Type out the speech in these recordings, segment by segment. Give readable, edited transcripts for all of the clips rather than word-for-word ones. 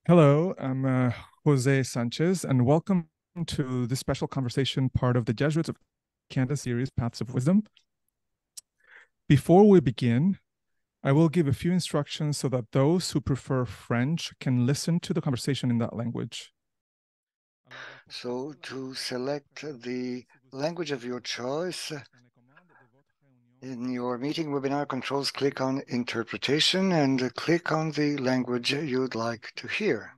Hello, I'm Jose Sanchez, and welcome to this special conversation part of the Jesuits of Canada series, Paths of Wisdom. Before we begin, I will give a few instructions so that those who prefer French can listen to the conversation in that language. So to select the language of your choice, in your meeting webinar controls, click on interpretation and click on the language you'd like to hear.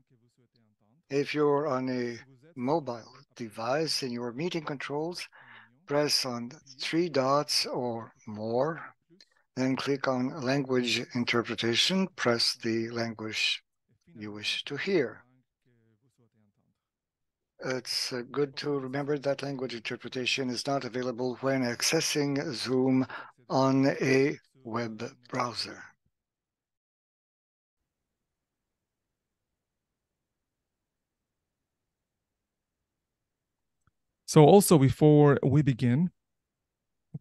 If you're on a mobile device in your meeting controls, press on 3 dots or more, then click on language interpretation, press the language you wish to hear. It's good to remember that language interpretation is not available when accessing Zoom on a web browser. So also, before we begin,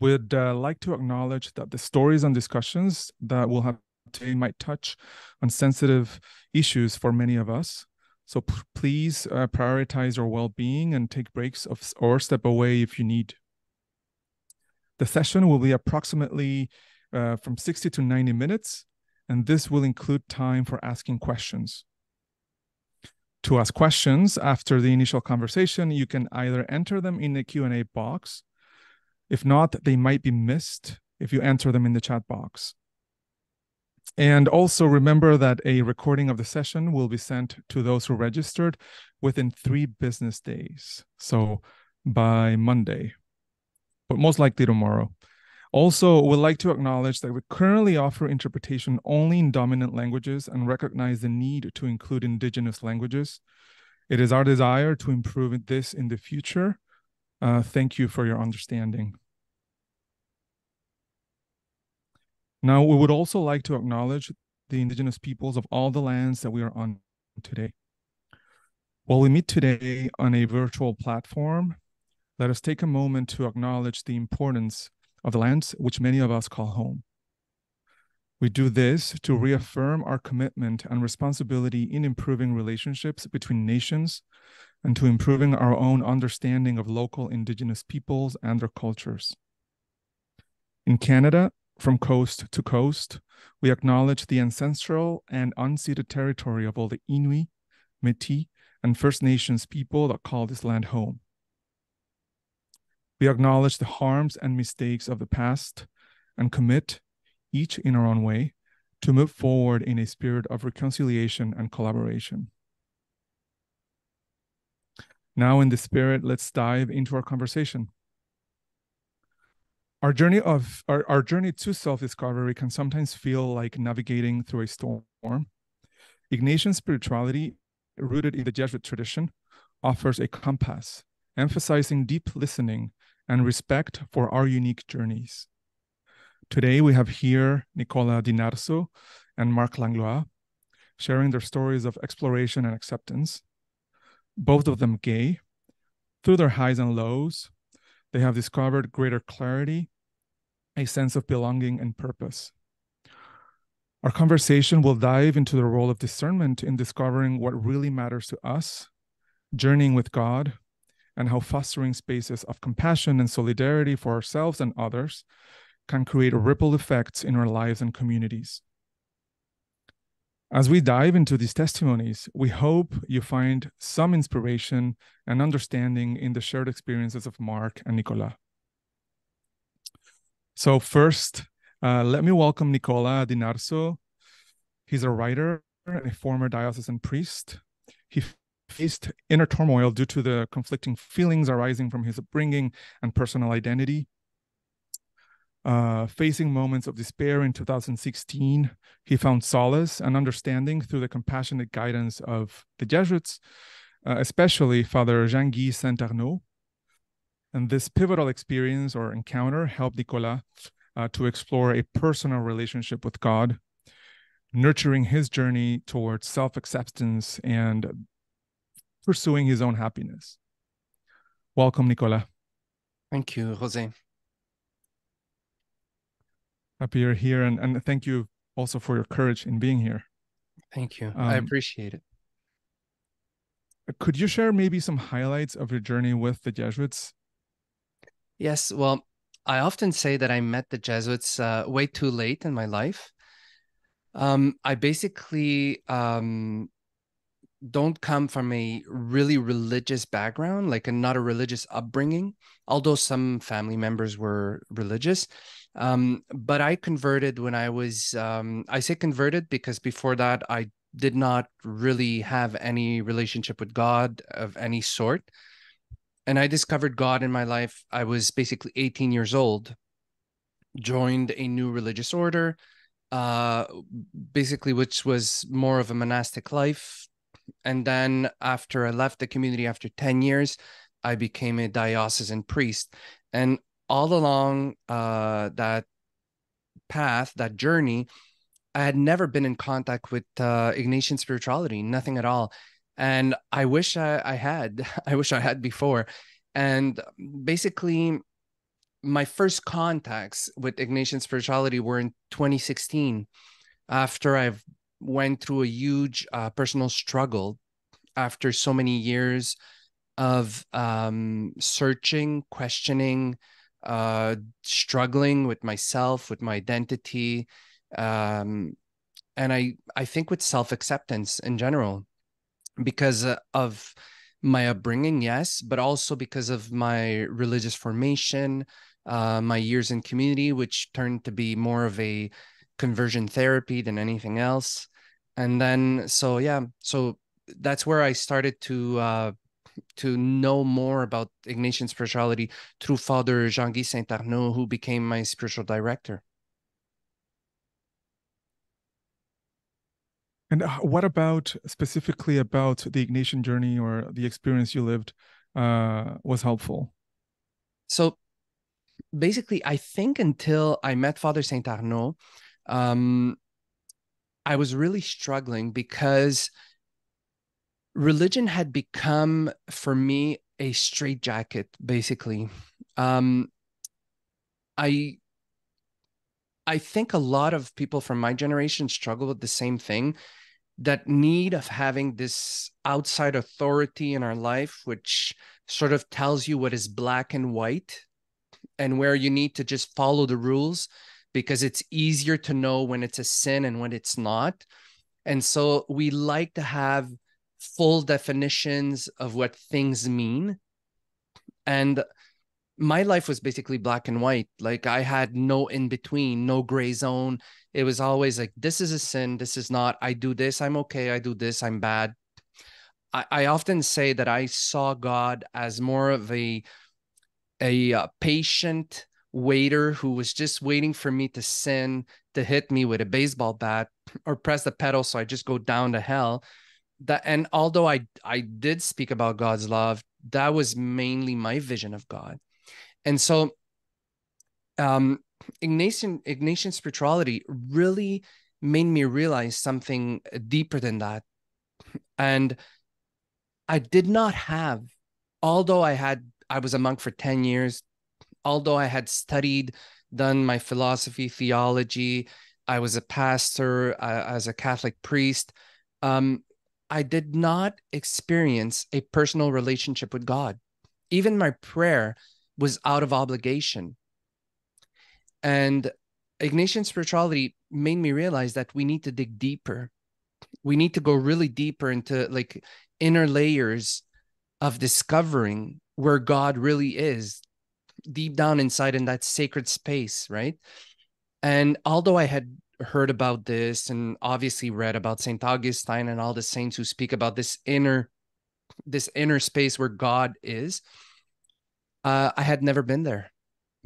we'd like to acknowledge that the stories and discussions that we'll have today might touch on sensitive issues for many of us. So please prioritize your well-being and take breaks or step away if you need. The session will be approximately from 60 to 90 minutes, and this will include time for asking questions. To ask questions after the initial conversation, you can either enter them in the Q&A box. If not, they might be missed if you enter them in the chat box. And also remember that a recording of the session will be sent to those who registered within 3 business days. So by Monday, but most likely tomorrow. Also, we'd like to acknowledge that we currently offer interpretation only in dominant languages and recognize the need to include Indigenous languages. It is our desire to improve this in the future. Thank you for your understanding. Now, we would also like to acknowledge the Indigenous peoples of all the lands that we are on today. While we meet today on a virtual platform, let us take a moment to acknowledge the importance of the lands which many of us call home. We do this to reaffirm our commitment and responsibility in improving relationships between nations and to improving our own understanding of local Indigenous peoples and their cultures. In Canada, from coast to coast, we acknowledge the ancestral and unceded territory of all the Inuit, Métis, and First Nations people that call this land home. We acknowledge the harms and mistakes of the past and commit, each in our own way, to move forward in a spirit of reconciliation and collaboration. Now, in this spirit, let's dive into our conversation. Our journey to self-discovery can sometimes feel like navigating through a storm. Ignatian spirituality, rooted in the Jesuit tradition, offers a compass, emphasizing deep listening and respect for our unique journeys. Today, we have here Nicola di Narzo and Mark Langlois sharing their stories of exploration and acceptance. Both of them gay. Through their highs and lows, they have discovered greater clarity, a sense of belonging and purpose. Our conversation will dive into the role of discernment in discovering what really matters to us, journeying with God, and how fostering spaces of compassion and solidarity for ourselves and others can create ripple effects in our lives and communities. As we dive into these testimonies, we hope you find some inspiration and understanding in the shared experiences of Mark and Nicola. So first, let me welcome Nicola di Narzo. He's a writer and a former diocesan priest. He faced inner turmoil due to the conflicting feelings arising from his upbringing and personal identity. Facing moments of despair in 2016, he found solace and understanding through the compassionate guidance of the Jesuits, especially Father Jean-Guy Saint-Arnaud. And this pivotal experience or encounter helped Nicola to explore a personal relationship with God, nurturing his journey towards self-acceptance and pursuing his own happiness. Welcome, Nicola. Thank you, Jose. Happy you're here, and thank you also for your courage in being here. Thank you. I appreciate it. Could you share maybe some highlights of your journey with the Jesuits? Yes, well, I often say that I met the Jesuits way too late in my life. I basically don't come from a really religious background, like not a religious upbringing, although some family members were religious. But I converted when I say converted because before that, I did not really have any relationship with God of any sort. And I discovered God in my life. I was basically 18 years old, joined a new religious order, uh, basically, which was more of a monastic life. And then after I left the community after 10 years, I became a diocesan priest. And all along that path, that journey, I had never been in contact with Ignatian spirituality, nothing at all. And I wish I had, I wish I had before. And basically, my first contacts with Ignatian spirituality were in 2016, after I've went through a huge personal struggle after so many years of searching, questioning, struggling with myself, with my identity, um, and I think with self-acceptance in general, because of my upbringing, yes, but also because of my religious formation, my years in community, which turned to be more of a conversion therapy than anything else. And then, so yeah, so that's where I started to know more about Ignatian spirituality through Father Jean-Guy Saint-Arnaud, who became my spiritual director. And what about specifically about the Ignatian journey or the experience you lived was helpful? So basically, I think until I met Father Saint-Arnaud, um, I was really struggling because religion had become for me a straitjacket, basically. Um, I I think a lot of people from my generation struggle with the same thing, that need of having this outside authority in our life, which sort of tells you what is black and white and where you need to just follow the rules because it's easier to know when it's a sin and when it's not. And so we like to have full definitions of what things mean. And my life was basically black and white. Like I had no in between, no gray zone. It was always like, this is a sin, this is not. I do this, I'm okay. I do this, I'm bad. I often say that I saw God as more of a patient waiter who was just waiting for me to sin, to hit me with a baseball bat or press the pedal so I just go down to hell. That, and although I did speak about God's love, that was mainly my vision of God. And so um, Ignatian spirituality really made me realize something deeper than that. And I did not have, although I was a monk for 10 years, although I had studied, done my philosophy, theology, I was a pastor as a Catholic priest. Um, I did not experience a personal relationship with God. Even my prayer was out of obligation. And Ignatian spirituality made me realize that we need to dig deeper. We need to go really deeper into like inner layers of discovering where God really is deep down inside in that sacred space, right? And although I had heard about this and obviously read about Saint Augustine and all the saints who speak about this inner space where God is, I had never been there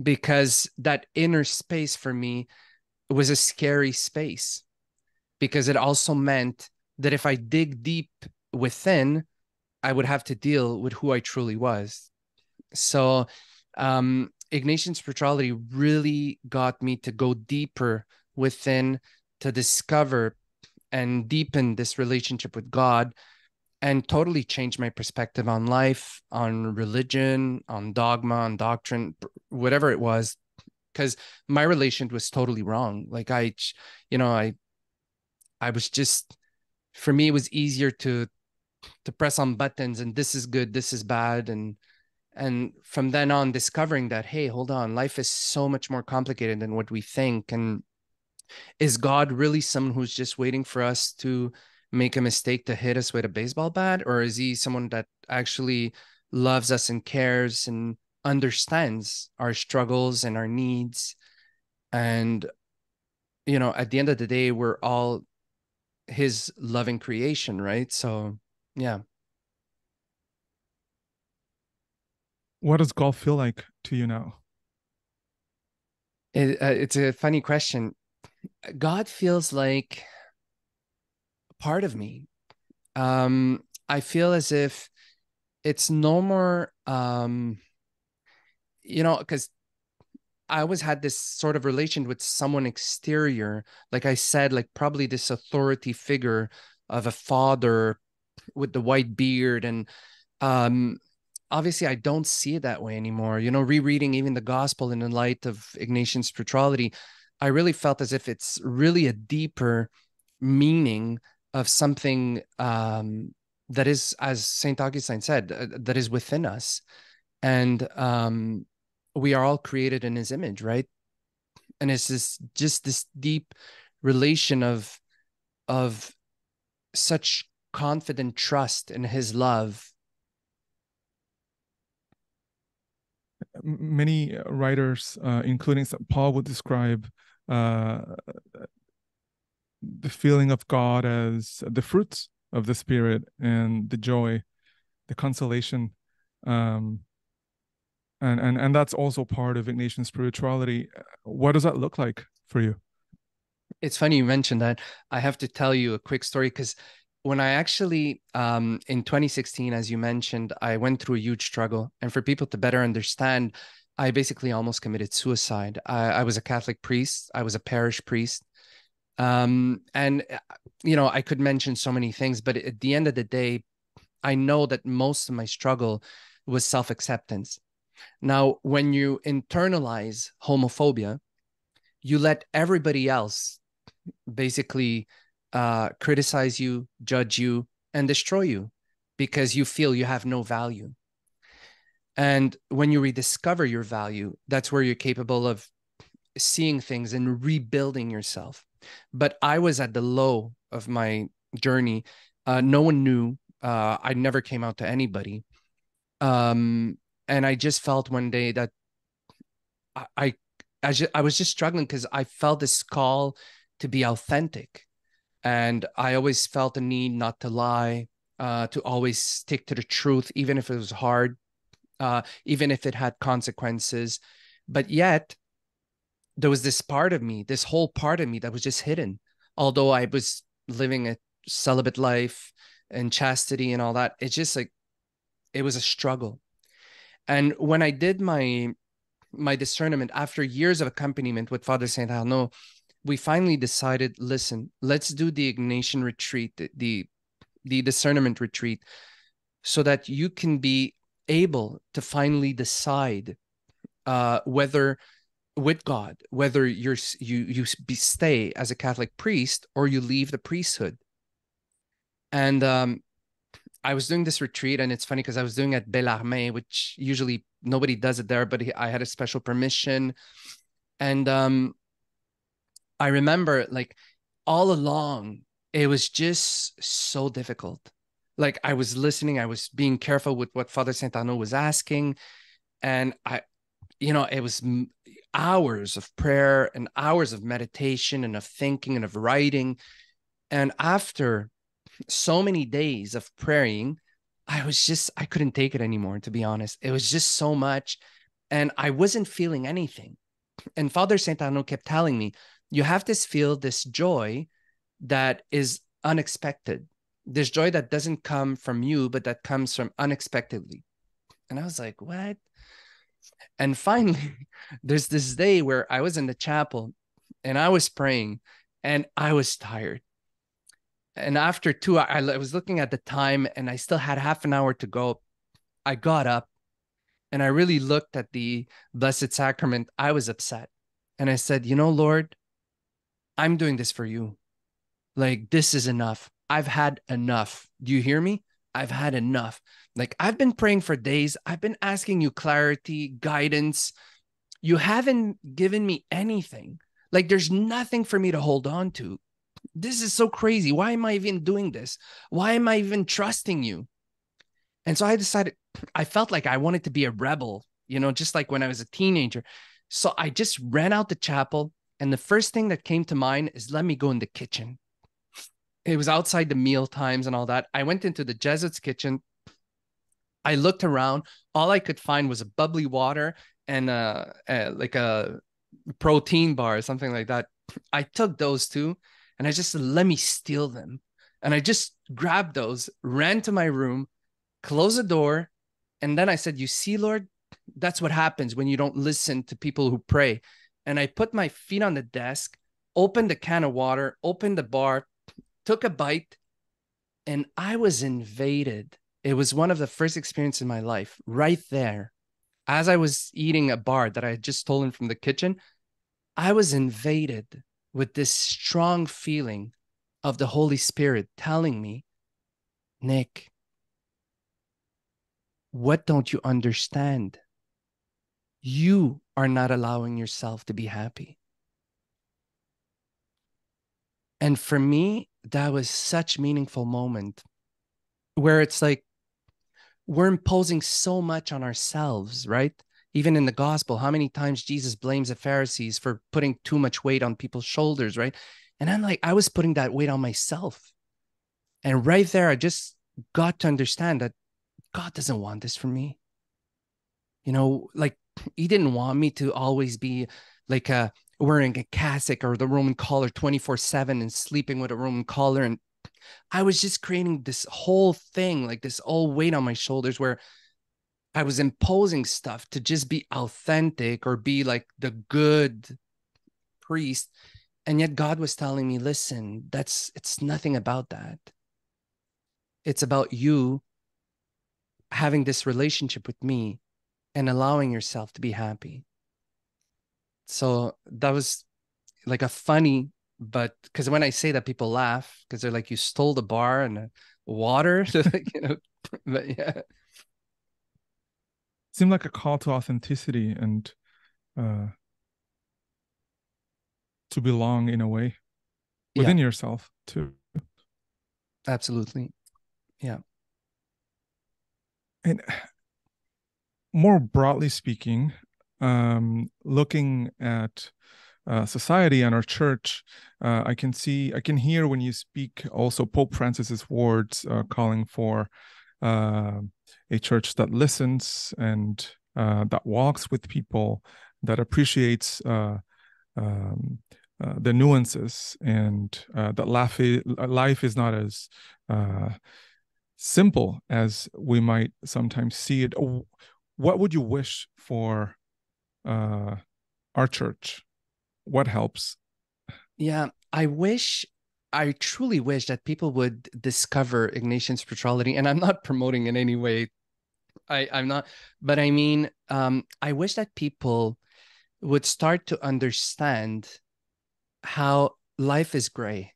because that inner space for me was a scary space because it also meant that if I dig deep within, I would have to deal with who I truly was. So, Ignatian spirituality really got me to go deeper within to discover and deepen this relationship with God and totally change my perspective on life, on religion, on dogma, on doctrine, whatever it was, because my relation was totally wrong. Like you know, I was just, for me, it was easier to press on buttons and this is good, this is bad. And from then on, discovering that, hey, hold on, life is so much more complicated than what we think. And is God really someone who's just waiting for us to make a mistake to hit us with a baseball bat? Or is he someone that actually loves us and cares and understands our struggles and our needs? And, you know, at the end of the day, we're all his loving creation, right? So, yeah. What does golf feel like to you now? It's a funny question. God feels like part of me. I feel as if it's no more, you know, because I always had this sort of relation with someone exterior. Like I said, like probably this authority figure of a father with the white beard. And um, obviously, I don't see it that way anymore. You know, rereading even the gospel in the light of Ignatian spirituality, I really felt as if it's really a deeper meaning of something that is, as Saint Augustine said, that is within us. And we are all created in his image, right? And it's just this deep relation of such confident trust in his love. Many writers, including St. Paul, would describe the feeling of God as the fruits of the Spirit and the joy, the consolation, and that's also part of Ignatian spirituality. What does that look like for you? It's funny you mentioned that. I have to tell you a quick story because when I actually, in 2016, as you mentioned, I went through a huge struggle. And for people to better understand, I basically almost committed suicide. I was a Catholic priest. I was a parish priest. And, you know, I could mention so many things, but at the end of the day, I know that most of my struggle was self-acceptance. Now, when you internalize homophobia, you let everybody else basically criticize you, judge you, and destroy you because you feel you have no value. And when you rediscover your value, that's where you're capable of seeing things and rebuilding yourself. But I was at the low of my journey. No one knew. I never came out to anybody. And I just felt one day that I, I was just struggling because I felt this call to be authentic. And I always felt a need not to lie, to always stick to the truth, even if it was hard, even if it had consequences. But yet, there was this part of me, this whole part of me that was just hidden. Although I was living a celibate life and chastity and all that, it's just like, it was a struggle. And when I did my discernment after years of accompaniment with Father Saint Arnaud, we finally decided, listen, let's do the Ignatian retreat, the discernment retreat, so that you can be able to finally decide whether with God, whether you stay as a Catholic priest or you leave the priesthood. And I was doing this retreat, and it's funny because I was doing it at Bellarmé, which usually nobody does it there, but I had a special permission. And I remember, like, all along, it was just so difficult. Like, I was listening, I was being careful with what Father Saint Arnaud was asking. And it was hours of prayer and hours of meditation and of thinking and of writing. And after so many days of praying, I couldn't take it anymore, to be honest. It was just so much. And I wasn't feeling anything. And Father Saint Arnaud kept telling me, you have to feel this joy that is unexpected, this joy that doesn't come from you, but that comes from unexpectedly. And I was like, what? And finally, there's this day where I was in the chapel and I was praying and I was tired. And after 2 hours, I was looking at the time and I still had half an hour to go. I got up and I really looked at the Blessed Sacrament. I was upset. And I said, Lord, I'm doing this for you. Like, this is enough. I've had enough. Do you hear me? I've had enough. Like, I've been praying for days. I've been asking you clarity, guidance. You haven't given me anything. Like, there's nothing for me to hold on to. This is so crazy. Why am I even doing this? Why am I even trusting you? And so I decided, I felt like I wanted to be a rebel, just like when I was a teenager. So I just ran out the chapel. And the first thing that came to mind is, let me go in the kitchen. It was outside the meal times and all that. I went into the Jesuit's kitchen. I looked around. All I could find was a bubbly water and like a protein bar or something like that. I took those two and I just said, let me steal them. And I just grabbed those, ran to my room, closed the door. And then I said, you see, Lord, that's what happens when you don't listen to people who pray. And I put my feet on the desk, opened a can of water, opened the bar, took a bite, and I was invaded. It was one of the first experiences in my life right there. As I was eating a bar that I had just stolen from the kitchen, I was invaded with this strong feeling of the Holy Spirit telling me, Nick, what don't you understand? You are not allowing yourself to be happy. And for me, that was such a meaningful moment where it's like we're imposing so much on ourselves, right? Even in the gospel, how many times Jesus blames the Pharisees for putting too much weight on people's shoulders, right? And I'm like, I was putting that weight on myself. And right there, I just got to understand that God doesn't want this for me. Like, he didn't want me to always be like wearing a cassock or the Roman collar 24/7 and sleeping with a Roman collar. And I was just creating this whole thing, like this all weight on my shoulders where I was imposing stuff to just be authentic or be like the good priest. And yet God was telling me, listen, it's nothing about that. It's about you having this relationship with me and allowing yourself to be happy. So that was like a funny, but because when I say that, people laugh because they're like, you stole the bar and the water, but yeah. Seemed like a call to authenticity and to belong in a way within yourself too. Absolutely. Yeah. And more broadly speaking, looking at society and our church, I can hear when you speak also Pope Francis's words calling for a church that listens and that walks with people, that appreciates the nuances, and that life is not as simple as we might sometimes see it. What would you wish for our church? What helps? Yeah, I truly wish that people would discover Ignatian spirituality. And I'm not promoting in any way. I'm not, but I mean, I wish that people would start to understand how life is gray.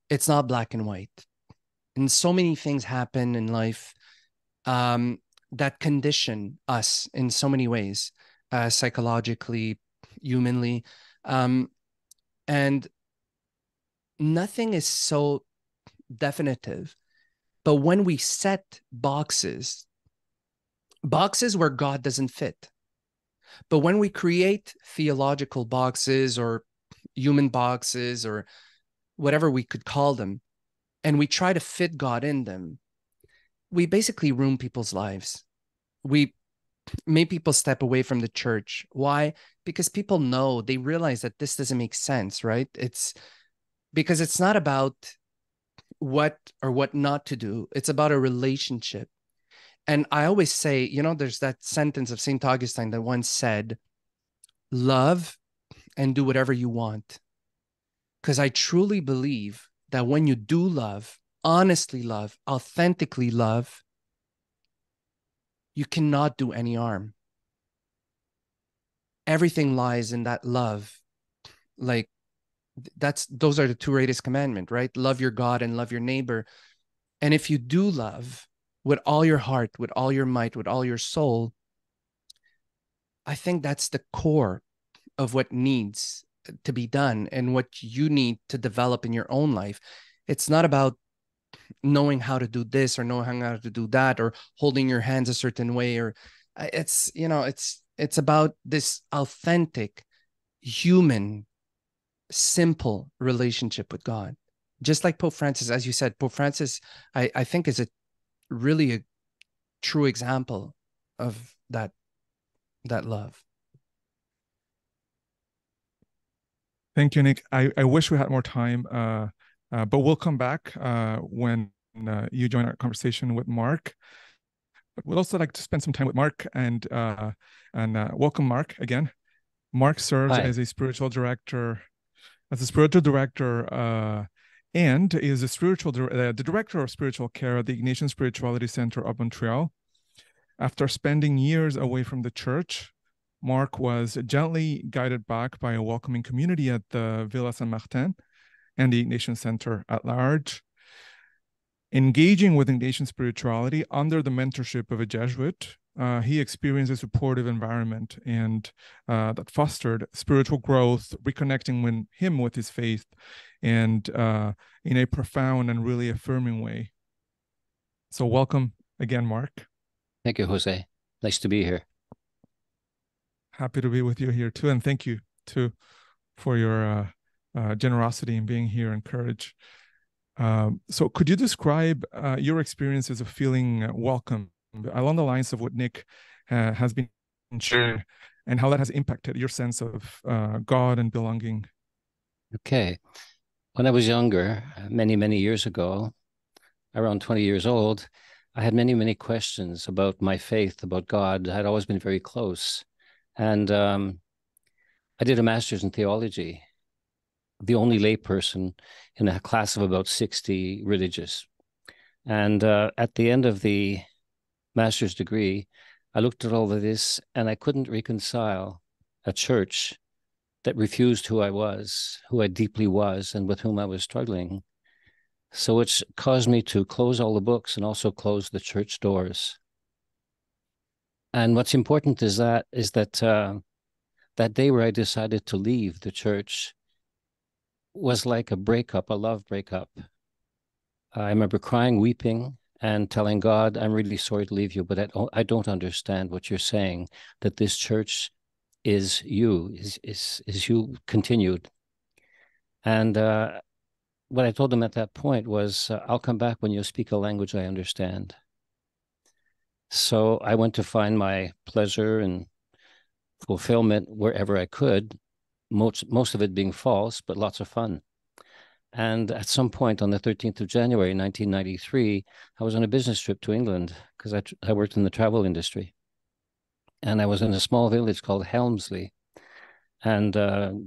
It's not black and white. And so many things happen in life that condition us in so many ways, psychologically, humanly. And nothing is so definitive. But when we set boxes where God doesn't fit, but when we create theological boxes or human boxes or whatever we could call them, and we try to fit God in them, we basically ruin people's lives. We make people step away from the church. Why? Because people know, they realize that this doesn't make sense, right? It's because it's not about what or what not to do. It's about a relationship. And I always say, there's that sentence of St. Augustine that once said, love and do whatever you want. Because I truly believe that when you do love, honestly love, authentically love, you cannot do any harm. Everything lies in that love. Like, those are the two greatest commandments, right? Love your God and love your neighbor. And if you do love with all your heart, with all your might, with all your soul, I think that's the core of what needs to be done and what you need to develop in your own life. It's not about knowing how to do this or knowing how to do that or holding your hands a certain way, or it's about this authentic, human, simple relationship with God. Just like Pope Francis, as you said, Pope Francis, I think is really a true example of that love. Thank you, Nick. I wish we had more time, but we'll come back when you join our conversation with Mark. But we'd also like to spend some time with Mark and welcome Mark again. Mark serves Hi. as a spiritual director, and is the director of spiritual care at the Ignatian Spirituality Center of Montreal. After spending years away from the church, Mark was gently guided back by a welcoming community at the Villa Saint-Martin and the Ignatian Center at large. Engaging with Ignatian spirituality under the mentorship of a Jesuit, he experienced a supportive environment and that fostered spiritual growth, reconnecting him with his faith, and in a profound and really affirming way. So welcome again, Mark. Thank you, Jose. Nice to be here. Happy to be with you here too, and thank you too for your generosity in being here and courage. So could you describe your experiences of feeling welcome along the lines of what Nick has been sharing, and how that has impacted your sense of God and belonging? Okay. When I was younger, many, many years ago, around 20 years old, I had many, many questions about my faith, about God. I'd always been very close. And I did a master's in theology, the only layperson in a class of about 60 religious. And at the end of the master's degree, I looked at all of this and I couldn't reconcile a church that refused who I was, who I deeply was, and with whom I was struggling. So it's caused me to close all the books and also close the church doors. And what's important is that that day where I decided to leave the church was like a breakup, a love breakup. I remember crying, weeping, and telling God, I'm really sorry to leave you, but I don't understand what you're saying, that this church is you, is you continued. And what I told him at that point was, I'll come back when you speak a language I understand. So I went to find my pleasure and fulfillment wherever I could, most of it being false, but lots of fun. And at some point on the 13th of January, 1993, I was on a business trip to England because I worked in the travel industry. And I was in a small village called Helmsley and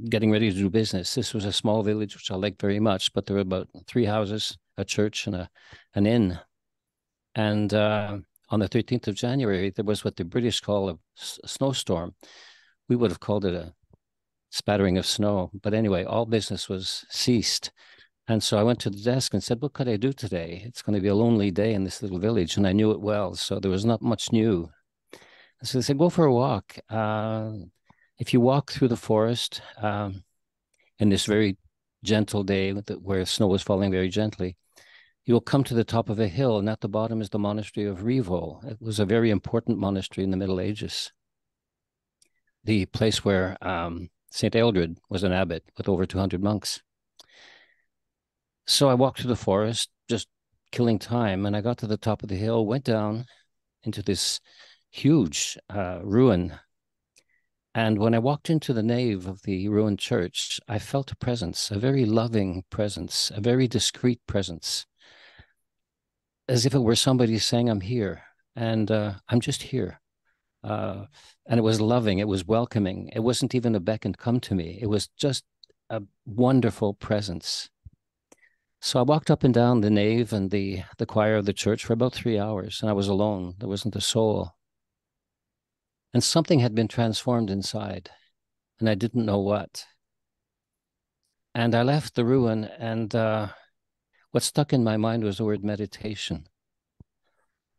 getting ready to do business. This was a small village, which I liked very much, but there were about 3 houses, a church, and an inn. And on the 13th of January, there was what the British call a snowstorm. We would have called it a spattering of snow. But anyway, all business was ceased. And so I went to the desk and said, what could I do today? It's going to be a lonely day in this little village. And I knew it well, so there was not much new. And so they said, go for a walk. If you walk through the forest in this very gentle day where snow was falling very gently, you'll come to the top of a hill, and at the bottom is the monastery of Rievaulx. It was a very important monastery in the Middle Ages. The place where St. Eldred was an abbot with over 200 monks. So I walked through the forest, just killing time, and I got to the top of the hill, went down into this huge ruin. And when I walked into the nave of the ruined church, I felt a presence, a very loving presence, a very discreet presence, as if it were somebody saying, I'm here, and I'm just here. And it was loving, it was welcoming. It wasn't even a beck and come to me. It was just a wonderful presence. So I walked up and down the nave and the choir of the church for about 3 hours, and I was alone. There wasn't a soul. And something had been transformed inside, and I didn't know what. And I left the ruin, and what stuck in my mind was the word meditation.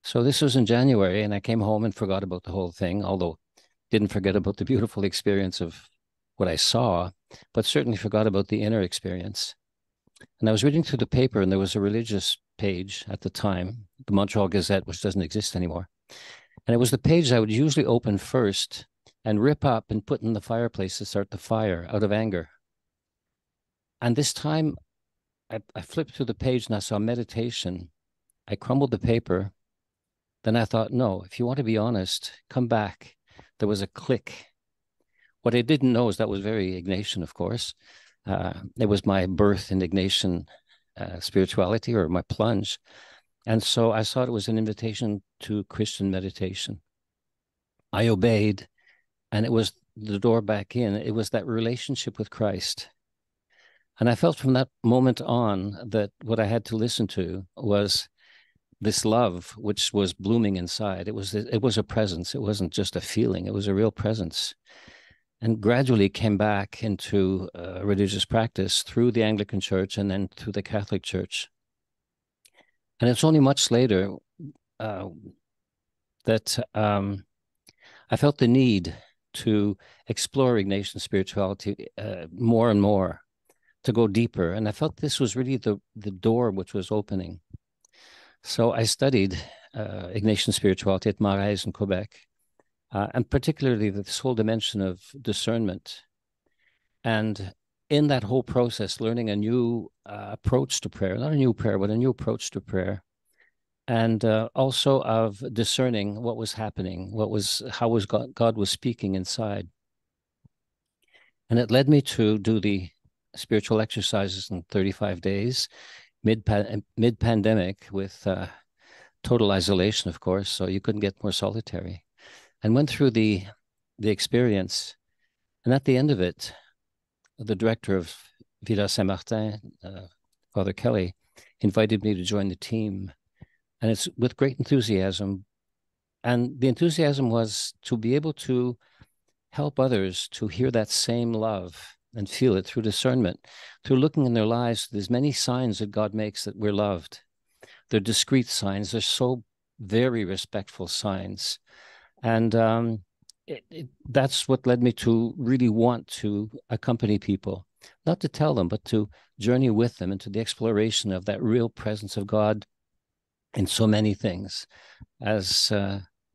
So this was in January, and I came home and forgot about the whole thing, although didn't forget about the beautiful experience of what I saw, but certainly forgot about the inner experience. And I was reading through the paper, and there was a religious page at the time, the Montreal Gazette, which doesn't exist anymore. And it was the page I would usually open first and rip up and put in the fireplace to start the fire out of anger. And this time I flipped through the page and I saw meditation. I crumbled the paper. Then I thought, no, if you want to be honest, come back. There was a click. What I didn't know is that was very Ignatian, of course. It was my birth in Ignatian spirituality, or my plunge. And so I thought it was an invitation to Christian meditation. I obeyed, and it was the door back in. It was that relationship with Christ. And I felt from that moment on that what I had to listen to was this love, which was blooming inside. It was a presence. It wasn't just a feeling. It was a real presence. And gradually came back into religious practice through the Anglican Church and then through the Catholic Church. And it's only much later that I felt the need to explore Ignatian spirituality more and more, to go deeper. And I felt this was really the door which was opening. So I studied Ignatian spirituality at Marais in Quebec, and particularly this whole dimension of discernment. And in that whole process, learning a new approach to prayer, not a new prayer, but a new approach to prayer. And also of discerning what was happening, how was God was speaking inside. And it led me to do the spiritual exercises in 35 days, mid-pandemic, with total isolation, of course, so you couldn't get more solitary. And went through the experience. And at the end of it, the director of Villa Saint-Martin, Father Kelly, invited me to join the team. And it's with great enthusiasm. And the enthusiasm was to be able to help others to hear that same love and feel it through discernment, through looking in their lives. There's many signs that God makes that we're loved. They're discreet signs. They're so very respectful signs. And that's what led me to really want to accompany people, not to tell them, but to journey with them into the exploration of that real presence of God in so many things. As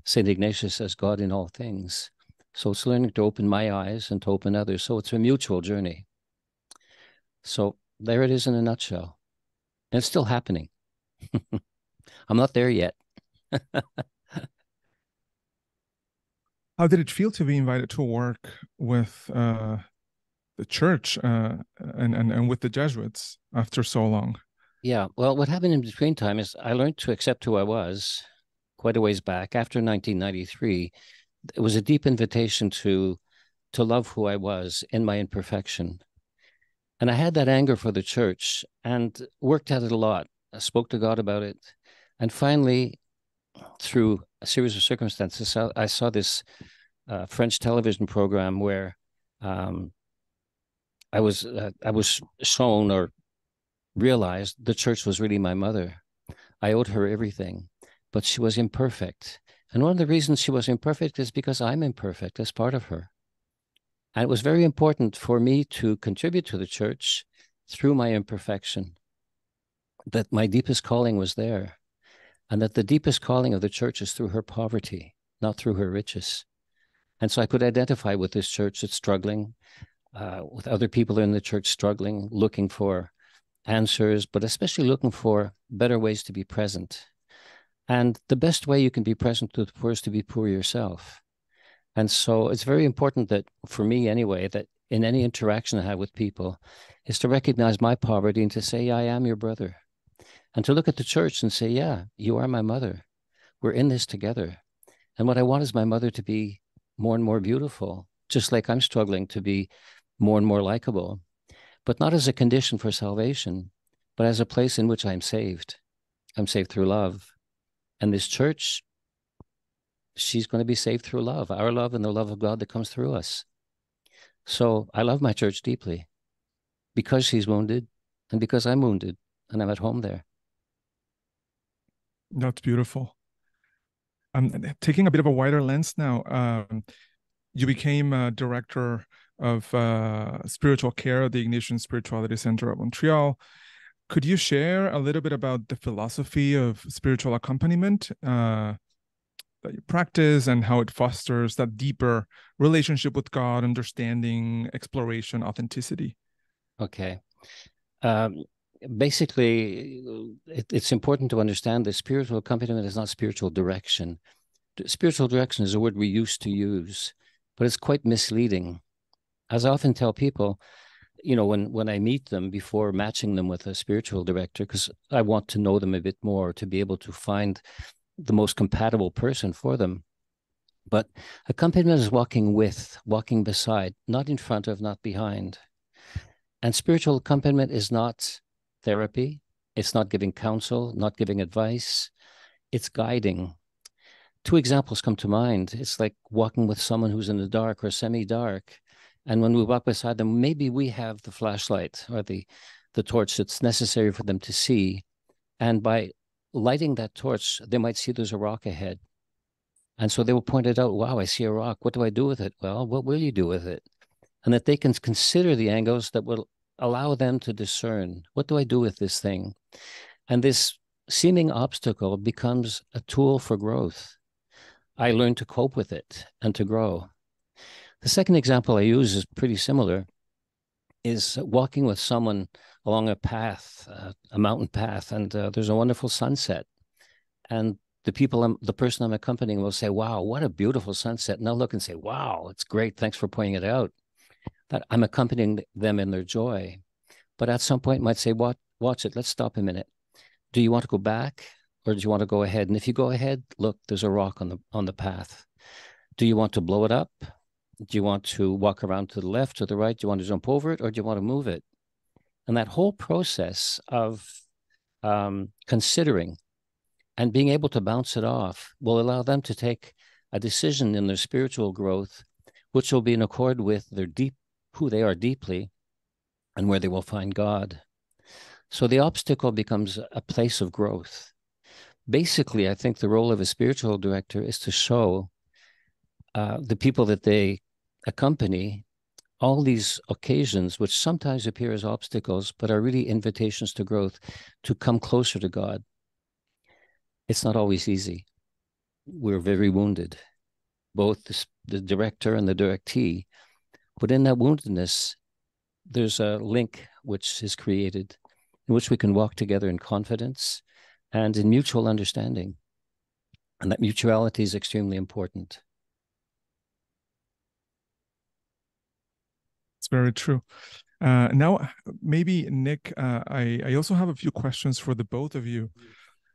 St. Ignatius says, God in all things. So it's learning to open my eyes and to open others. So it's a mutual journey. So there it is in a nutshell. And it's still happening. I'm not there yet. How did it feel to be invited to work with the church and with the Jesuits after so long? Yeah, well, what happened in between time is I learned to accept who I was quite a ways back. After 1993, it was a deep invitation to love who I was in my imperfection. And I had that anger for the church and worked at it a lot. I spoke to God about it. And finally, through a series of circumstances, I saw this French television program where I was shown or realized the church was really my mother. I owed her everything, but she was imperfect. And one of the reasons she was imperfect is because I'm imperfect as part of her. And it was very important for me to contribute to the church through my imperfection, that my deepest calling was there, and that the deepest calling of the church is through her poverty, not through her riches. And so I could identify with this church that's struggling, with other people in the church struggling, looking for answers, but especially looking for better ways to be present. And the best way you can be present to the poor is to be poor yourself. And so it's very important that, for me anyway, that in any interaction I have with people, is to recognize my poverty and to say, yeah, I am your brother. And to look at the church and say, yeah, you are my mother. We're in this together. And what I want is my mother to be more and more beautiful, just like I'm struggling to be more and more likable, but not as a condition for salvation, but as a place in which I'm saved. I'm saved through love. And this church, she's going to be saved through love, our love and the love of God that comes through us. So I love my church deeply because she's wounded and because I'm wounded. and I'm at home there. That's beautiful. I'm taking a bit of a wider lens now. You became a director of spiritual care at the Ignatian Spirituality Center at Montreal. Could you share a little bit about the philosophy of spiritual accompaniment that you practice and how it fosters that deeper relationship with God, understanding, exploration, authenticity? Okay. Basically, it's important to understand that spiritual accompaniment is not spiritual direction. Spiritual direction is a word we used to use, but it's quite misleading. As I often tell people, when I meet them before matching them with a spiritual director, because I want to know them a bit more to be able to find the most compatible person for them. But accompaniment is walking with, walking beside, not in front of, not behind. And spiritual accompaniment is not therapy. It's not giving counsel, not giving advice. It's guiding. Two examples come to mind. It's like walking with someone who's in the dark or semi-dark. And when we walk beside them, maybe we have the flashlight or the torch that's necessary for them to see. And by lighting that torch, they might see there's a rock ahead. And so they will point it out, wow, I see a rock. What do I do with it? Well, what will you do with it? And that they can consider the angles that will allow them to discern, what do I do with this thing? And this seeming obstacle becomes a tool for growth. I learn to cope with it and to grow. The second example I use is pretty similar, is walking with someone along a path, a mountain path, and there's a wonderful sunset. And the person I'm accompanying will say, wow, what a beautiful sunset. And I'll look and say, wow, it's great. Thanks for pointing it out. That I'm accompanying them in their joy. But at some point might say, watch it, let's stop a minute. Do you want to go back or do you want to go ahead? And if you go ahead, look, there's a rock on the path. Do you want to blow it up? Do you want to walk around to the left or the right? Do you want to jump over it or do you want to move it? And that whole process of considering and being able to bounce it off will allow them to take a decision in their spiritual growth, which will be in accord with who they are deeply and where they will find God. So the obstacle becomes a place of growth. Basically, I think the role of a spiritual director is to show the people that they accompany all these occasions, which sometimes appear as obstacles, but are really invitations to growth, to come closer to God. It's not always easy. We're very wounded, both the director and the directee. But in that woundedness, there's a link which is created in which we can walk together in confidence and in mutual understanding. And that mutuality is extremely important. It's very true. Now, maybe, Nick, I also have a few questions for the both of you.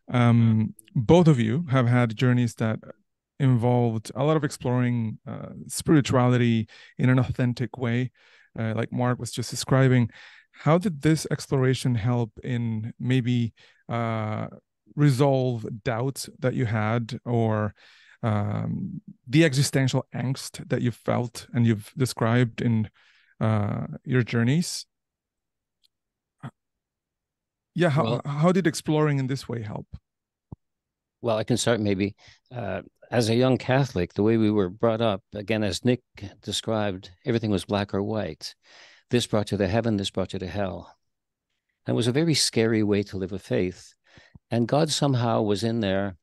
Both of you have had journeys that involved a lot of exploring spirituality in an authentic way, like Mark was just describing. How did this exploration help in maybe resolve doubts that you had, or the existential angst that you felt and you've described in your journeys? Yeah, how did exploring in this way help? Well, I can start maybe. As a young Catholic, the way we were brought up, again, as Nick described, everything was black or white. This brought you to heaven, this brought you to hell. And it was a very scary way to live a faith. And God somehow was in there,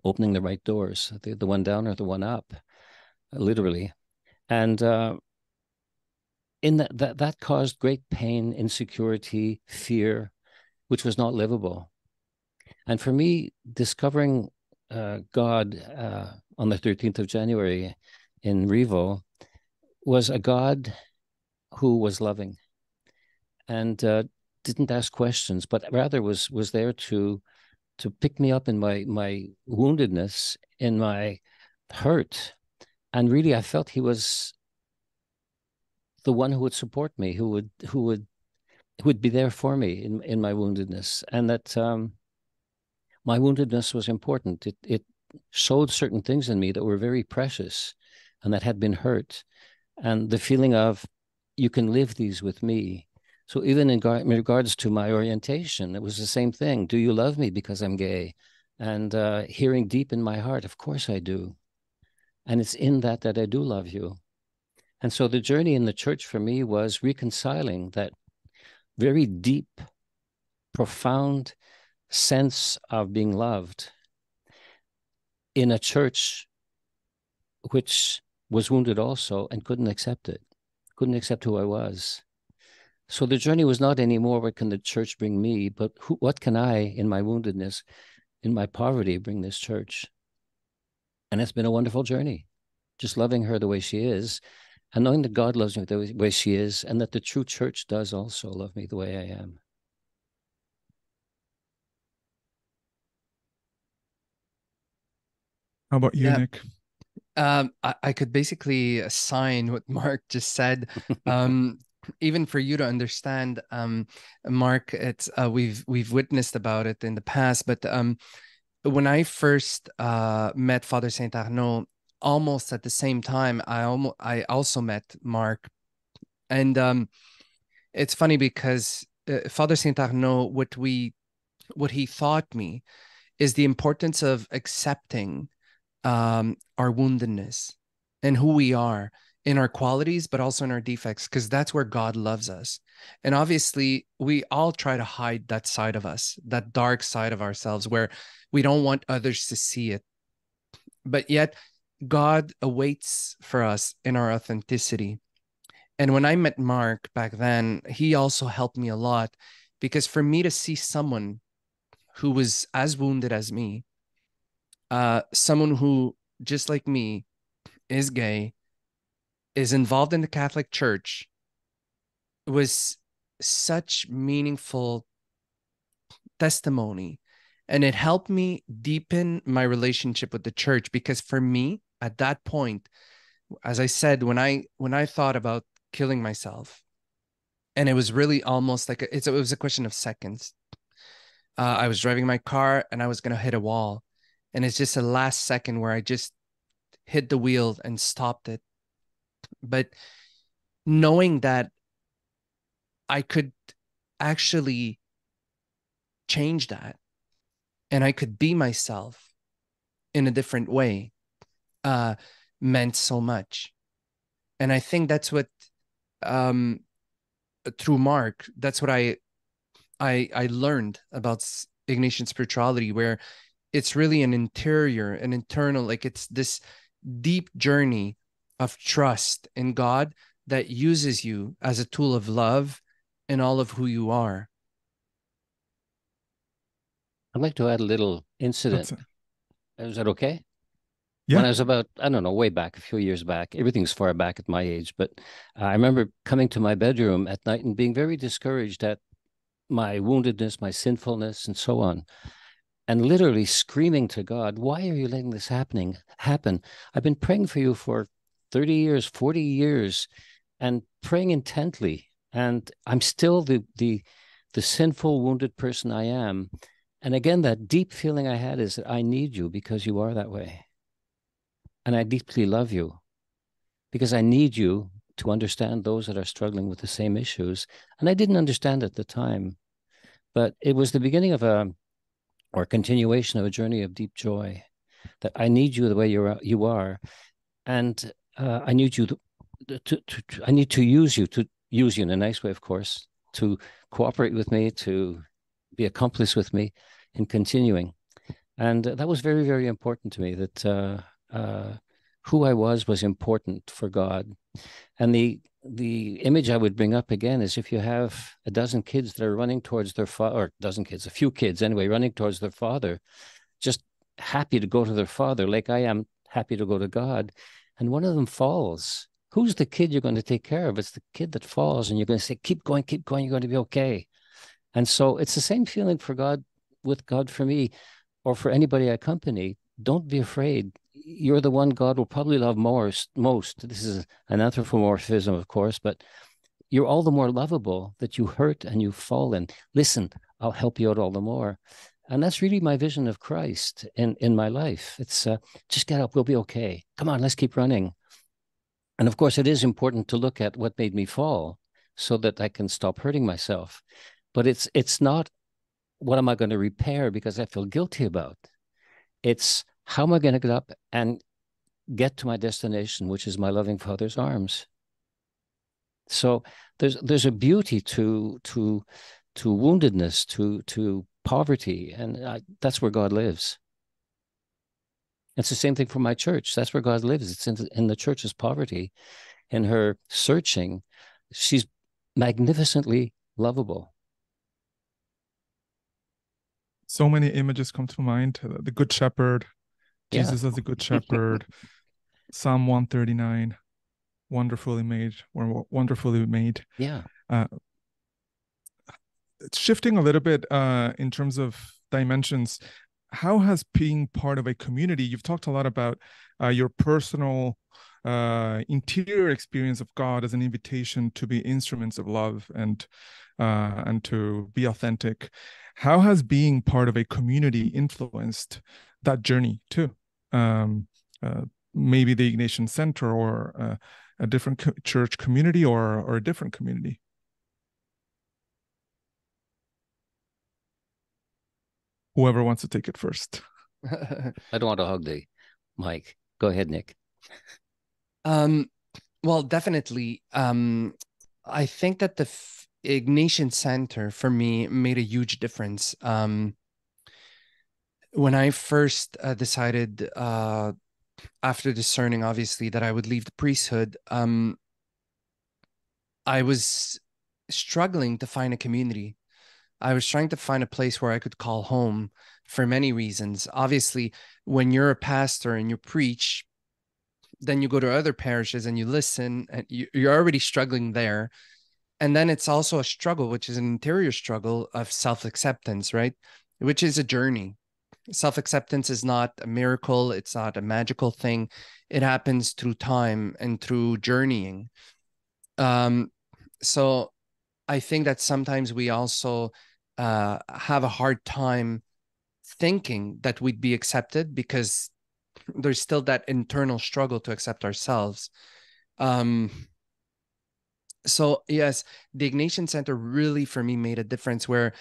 opening the right doors, the one down or the one up, literally. And in that caused great pain, insecurity, fear, which was not livable. And for me, discovering God on the 13th of January in Revo was a God who was loving and didn't ask questions, but rather was there to pick me up in my woundedness, in my hurt. And really, I felt he was the one who would support me, who would be there for me in my woundedness, and that my woundedness was important. It showed certain things in me that were very precious and that had been hurt. And the feeling of, you can live these with me, So even in regards to my orientation, it was the same thing. Do you love me because I'm gay? And hearing deep in my heart, of course I do. And it's in that I do love you. And so the journey in the church for me was reconciling that very deep, profound sense of being loved in a church which was wounded also and couldn't accept it, couldn't accept who I was. So the journey was not anymore, what can the church bring me, but what can I, in my woundedness, in my poverty, bring this church? And it's been a wonderful journey, just loving her the way she is, and knowing that God loves me the way she is, and that the true church does also love me the way I am. How about you, Nick? I could basically sign what Mark just said. Even for you to understand, Mark, it's we've witnessed about it in the past, but when I first met Father Saint Arnaud, almost at the same time, I also met Mark, and it's funny because Father Saint Arnaud, what he taught me is the importance of accepting our woundedness and who we are in our qualities, but also in our defects, because that's where God loves us. And obviously, we all try to hide that side of us, that dark side of ourselves, where we don't want others to see it. But yet, God awaits for us in our authenticity. And when I met Mark back then, he also helped me a lot, because for me to see someone who was as wounded as me, someone who, just like me, is gay, is involved in the Catholic Church, was such meaningful testimony. And it helped me deepen my relationship with the church, because for me, at that point, as I said, when I thought about killing myself, and it was really almost like it was a question of seconds. I was driving my car and I was going to hit a wall. And it's just a last second where I just hit the wheel and stopped it. But knowing that I could actually change that and I could be myself in a different way meant so much. And I think that's what, through Mark, that's what I learned about Ignatian spirituality, where it's really an internal, like it's this deep journey of trust in God that uses you as a tool of love in all of who you are. I'd like to add a little incident. Is that okay? Yeah. When I was about, I don't know, way back, a few years back, everything's far back at my age, but I remember coming to my bedroom at night and being very discouraged at my woundedness, my sinfulness, and so on, and literally screaming to God, why are you letting this happen? I've been praying for you for 30 years, 40 years, and praying intently, and I'm still the sinful, wounded person I am. And again, that deep feeling I had is that I need you because you are that way. And I deeply love you because I need you to understand those that are struggling with the same issues. And I didn't understand at the time, but it was the beginning of a continuation of a journey of deep joy, that I need you the way you are. And I need you I need to use you in a nice way, of course, to cooperate with me, to be accomplice with me in continuing. And that was very, very important to me, that who I was important for God. And the image I would bring up again is if you have a dozen kids that are running towards their father, or a few kids anyway, running towards their father, just happy to go to their father, like I am happy to go to God, and one of them falls. Who's the kid you're going to take care of? It's the kid that falls, and you're going to say, keep going, you're going to be okay. And so it's the same feeling with God for me, or for anybody I accompany. Don't be afraid. You're the one God will probably love most. This is an anthropomorphism, of course, but you're all the more lovable that you hurt and you've fallen. Listen, I'll help you out all the more. And that's really my vision of Christ in my life. It's just get up, we'll be okay. Come on, let's keep running. And of course, it is important to look at what made me fall. so that I can stop hurting myself. But it's not what am I going to repair because I feel guilty about. It's how am I going to get up and get to my destination, which is my loving Father's arms. So there's a beauty to woundedness, to poverty, and that's where God lives. It's the same thing for my church. That's where God lives. It's in the church's poverty, in her searching. She's magnificently lovable. So many images come to mind. The Good Shepherd, Jesus as the Good Shepherd, Psalm 139, wonderfully made, or wonderfully made. Yeah. Shifting a little bit in terms of dimensions, how has being part of a community, you've talked a lot about your personal interior experience of God as an invitation to be instruments of love and to be authentic. How has being part of a community influenced that journey too? Maybe the Ignatian Center, or a different church community, or a different community? Whoever wants to take it first. I don't want to hug the mic. Go ahead, Nick. Well, definitely. I think that the Ignatian Center for me made a huge difference. When I first decided, after discerning, obviously, that I would leave the priesthood, I was struggling to find a community. I was trying to find a place where I could call home for many reasons. Obviously, when you're a pastor and you preach, then you go to other parishes and you listen, and you're already struggling there. And then it's also a struggle, which is an interior struggle of self-acceptance, right? Which is a journey. Self-acceptance is not a miracle. It's not a magical thing. It happens through time and through journeying. So I think that sometimes we also have a hard time thinking that we'd be accepted, because there's still that internal struggle to accept ourselves. So yes, the Ignatian Center really for me made a difference, where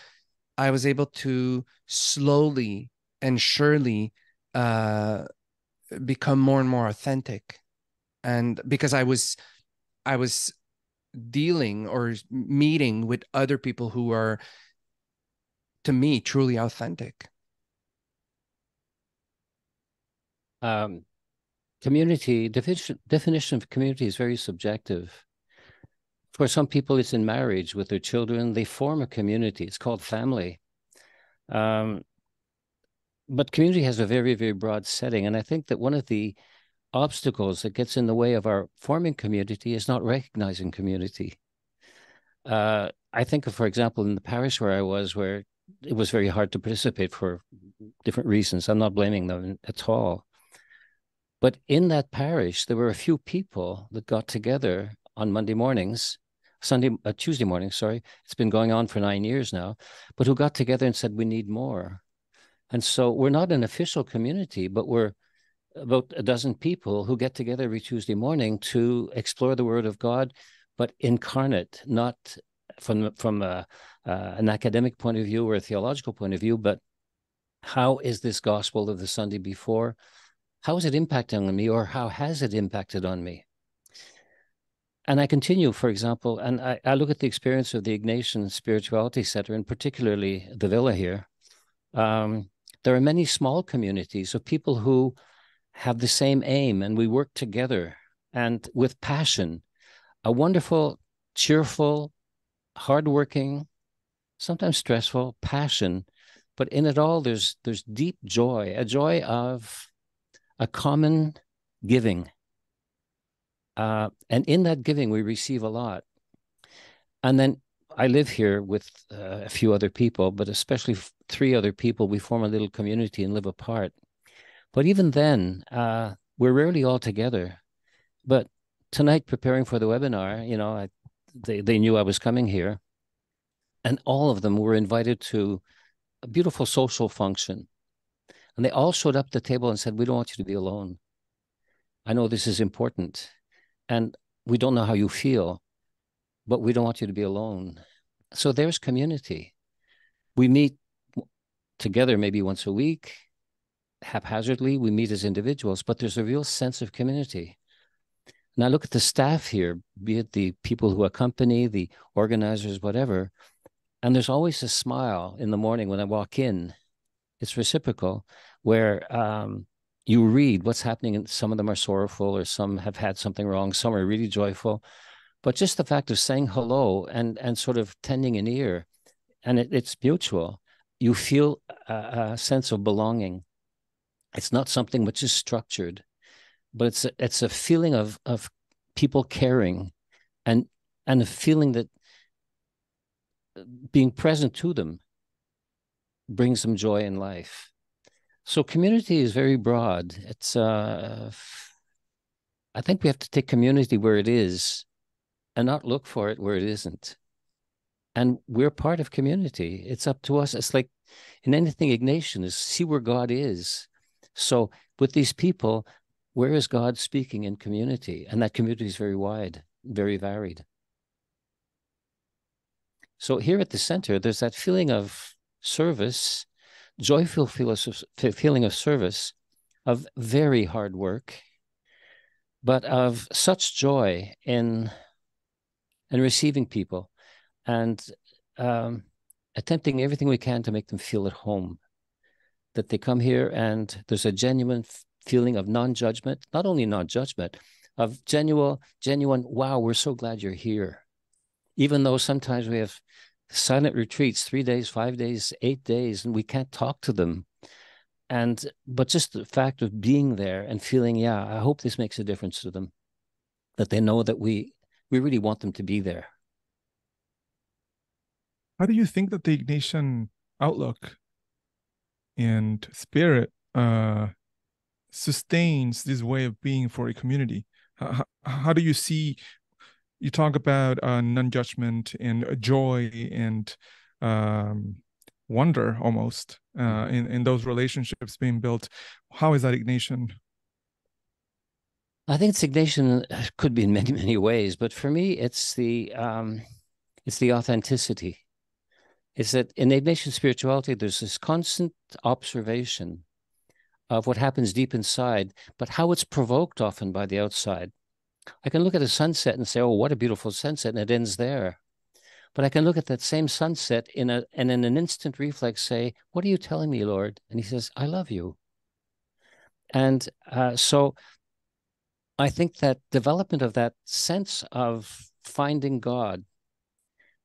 I was able to slowly and surely become more and more authentic. And because I was dealing or meeting with other people who are, to me, truly authentic. Community definition of community is very subjective. For some people, it's in marriage with their children. They form a community. It's called family. But community has a very, very broad setting. And I think that one of the obstacles that gets in the way of our forming community is not recognizing community. I think of, for example, in the parish where I was, where it was very hard to participate for different reasons. I'm not blaming them at all. But in that parish, there were a few people that got together on Monday mornings, Tuesday morning, sorry. It's been going on for 9 years now, but who got together and said, we need more. And so we're not an official community, but we're about a dozen people who get together every Tuesday morning to explore the Word of God, but incarnate, not from an academic point of view or a theological point of view, but how is this gospel of the Sunday before? How is it impacting on me, or how has it impacted on me? And I continue, for example, and I look at the experience of the Ignatian Spirituality Center, and particularly the villa here. There are many small communities of people who have the same aim, and we work together and with passion. A wonderful, cheerful, hardworking, sometimes stressful passion, but in it all, there's deep joy, a joy of a common giving. And in that giving, we receive a lot. And then I live here with a few other people, but especially 3 other people. We form a little community and live apart. But even then, we're rarely all together. But tonight, preparing for the webinar, you know, they knew I was coming here. And all of them were invited to a beautiful social function. And they all showed up at the table and said, we don't want you to be alone. I know this is important. And we don't know how you feel, but we don't want you to be alone. So there's community. We meet together maybe once a week, haphazardly, we meet as individuals, but there's a real sense of community. Now look at the staff here, be it the people who accompany, the organizers, whatever, and there's always a smile in the morning when I walk in. It's reciprocal, where you read what's happening, and some of them are sorrowful, or some have had something wrong, some are really joyful. But just the fact of saying hello and sort of tending an ear, and it's mutual. You feel a sense of belonging. It's not something which is structured, but it's a feeling of people caring, and a feeling that being present to them brings them joy in life. So community is very broad. It's I think we have to take community where it is and not look for it where it isn't. And we're part of community. It's up to us. It's like in anything Ignatian, is see where God is. So with these people, where is God speaking in community? And that community is very wide, very varied. So here at the center, there's that feeling of service, joyful feeling of service, of very hard work, but of such joy in receiving people and attempting everything we can to make them feel at home, that they come here and there's a genuine feeling of non-judgment, not only non-judgment, of genuine, wow, we're so glad you're here. Even though sometimes we have silent retreats, 3 days, 5 days, 8 days, and we can't talk to them. But just the fact of being there and feeling, yeah, I hope this makes a difference to them, that they know that we really want them to be there. How do you think that the Ignatian outlook and spirit sustains this way of being for a community? How do you see, you talk about non-judgment and joy and wonder almost in those relationships being built. How is that Ignatian? I think it's Ignatian could be in many, many ways, but for me, it's the authenticity. It's that in Ignatian spirituality, there's this constant observation of what happens deep inside, but how it's provoked often by the outside. I can look at a sunset and say, oh, what a beautiful sunset, and it ends there. But I can look at that same sunset and in an instant reflex say, what are you telling me, Lord? And he says, I love you. And so I think that development of that sense of finding God,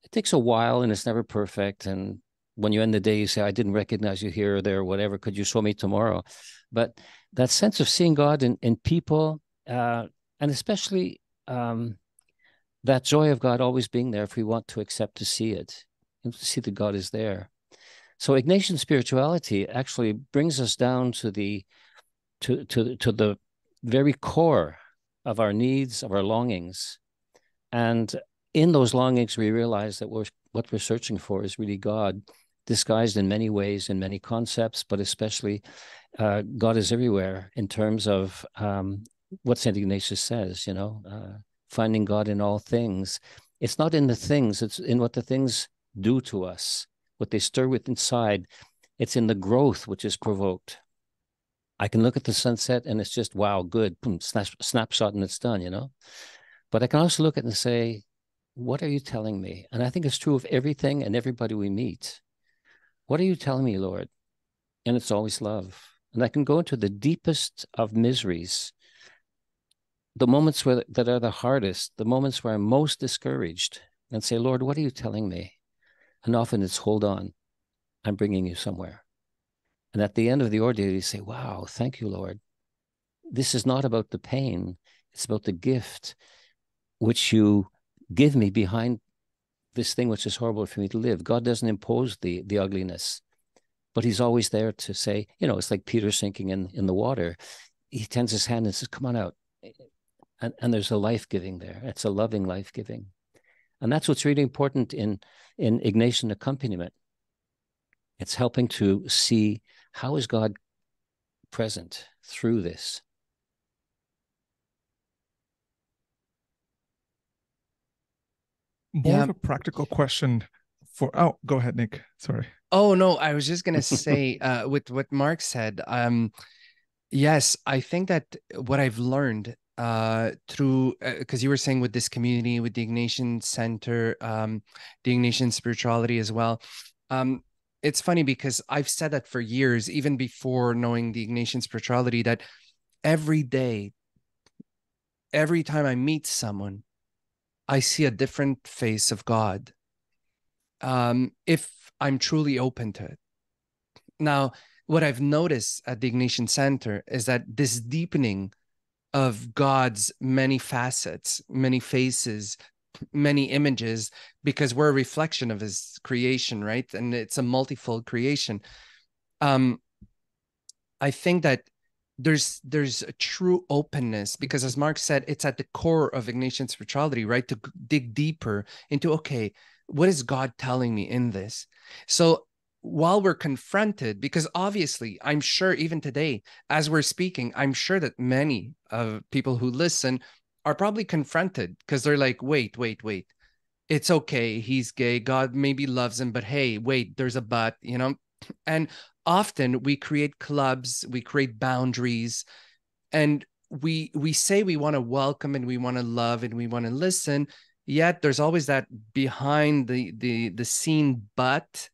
it takes a while and it's never perfect. And when you end the day, you say, I didn't recognize you here or there, or whatever. Could you show me tomorrow? But that sense of seeing God in people, and especially that joy of God always being there if we want to accept to see it, and to see that God is there. So Ignatian spirituality actually brings us down to the very core of our needs, of our longings. And in those longings, we realize that what we're searching for is really God, disguised in many ways, in many concepts, but especially God is everywhere in terms of what St. Ignatius says, finding God in all things. It's not in the things, it's in what the things do to us, what they stir with inside. It's in the growth which is provoked. I can look at the sunset and it's just, wow, good, boom, snapshot and it's done, But I can also look at it and say, what are you telling me? And I think it's true of everything and everybody we meet. What are you telling me, Lord? And it's always love. And I can go into the deepest of miseries, the moments that are the hardest, the moments where I'm most discouraged, and say, Lord, what are you telling me? And often it's, hold on, I'm bringing you somewhere. And at the end of the ordeal, you say, wow, thank you, Lord. This is not about the pain. It's about the gift which you give me behind this thing which is horrible for me to live. God doesn't impose the ugliness, but he's always there to say, it's like Peter sinking in the water. He tends his hand and says, come on out. And there's a life-giving there. It's a loving life-giving. And that's what's really important in Ignatian accompaniment. It's helping to see, how is God present through this? More of a practical question for, oh, go ahead, Nick. Sorry. Oh, no, I was just going to say with what Mark said, yes, I think that what I've learned through, because you were saying with this community, with the Ignatian Center, the Ignatian spirituality as well. It's funny because I've said that for years, even before knowing the Ignatian spirituality, that every day, every time I meet someone, I see a different face of God. If I'm truly open to it. Now, what I've noticed at the Ignatian Center is that this deepening of God's many facets, many faces, many images, because we're a reflection of his creation, right? And it's a multifold creation. I think that there's a true openness, because as Mark said, it's at the core of Ignatian spirituality, right? To dig deeper into, okay, what is God telling me in this? So while we're confronted, because obviously I'm sure even today, as we're speaking, I'm sure that many of people who listen are probably confronted because they're like, wait. It's okay. He's gay. God maybe loves him, but hey, wait, there's a but, you know? And often we create clubs, we create boundaries, and we say we want to welcome and we want to love and we want to listen, yet there's always that behind the scene but,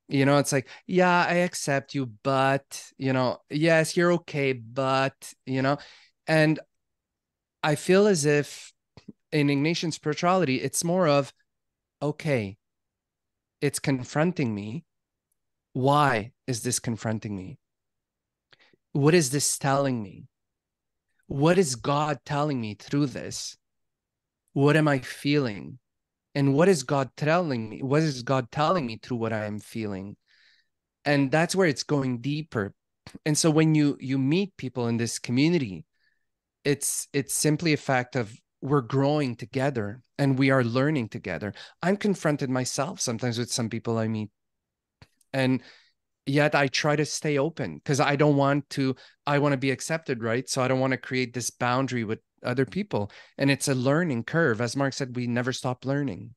you know, it's like, yeah, I accept you, but, you know, yes, you're okay, but, you know, and I feel as if in Ignatian spirituality, it's more of, okay, it's confronting me. Why is this confronting me? What is this telling me? What is God telling me through this? What am I feeling? And what is God telling me? What is God telling me through what I am feeling? And that's where it's going deeper. And so when you meet people in this community, it's simply a fact of we're growing together and we are learning together. I'm confronted myself sometimes with some people I meet, and yet I try to stay open because I want to be accepted, right? So I don't want to create this boundary with other people. And it's a learning curve. As Mark said, we never stop learning.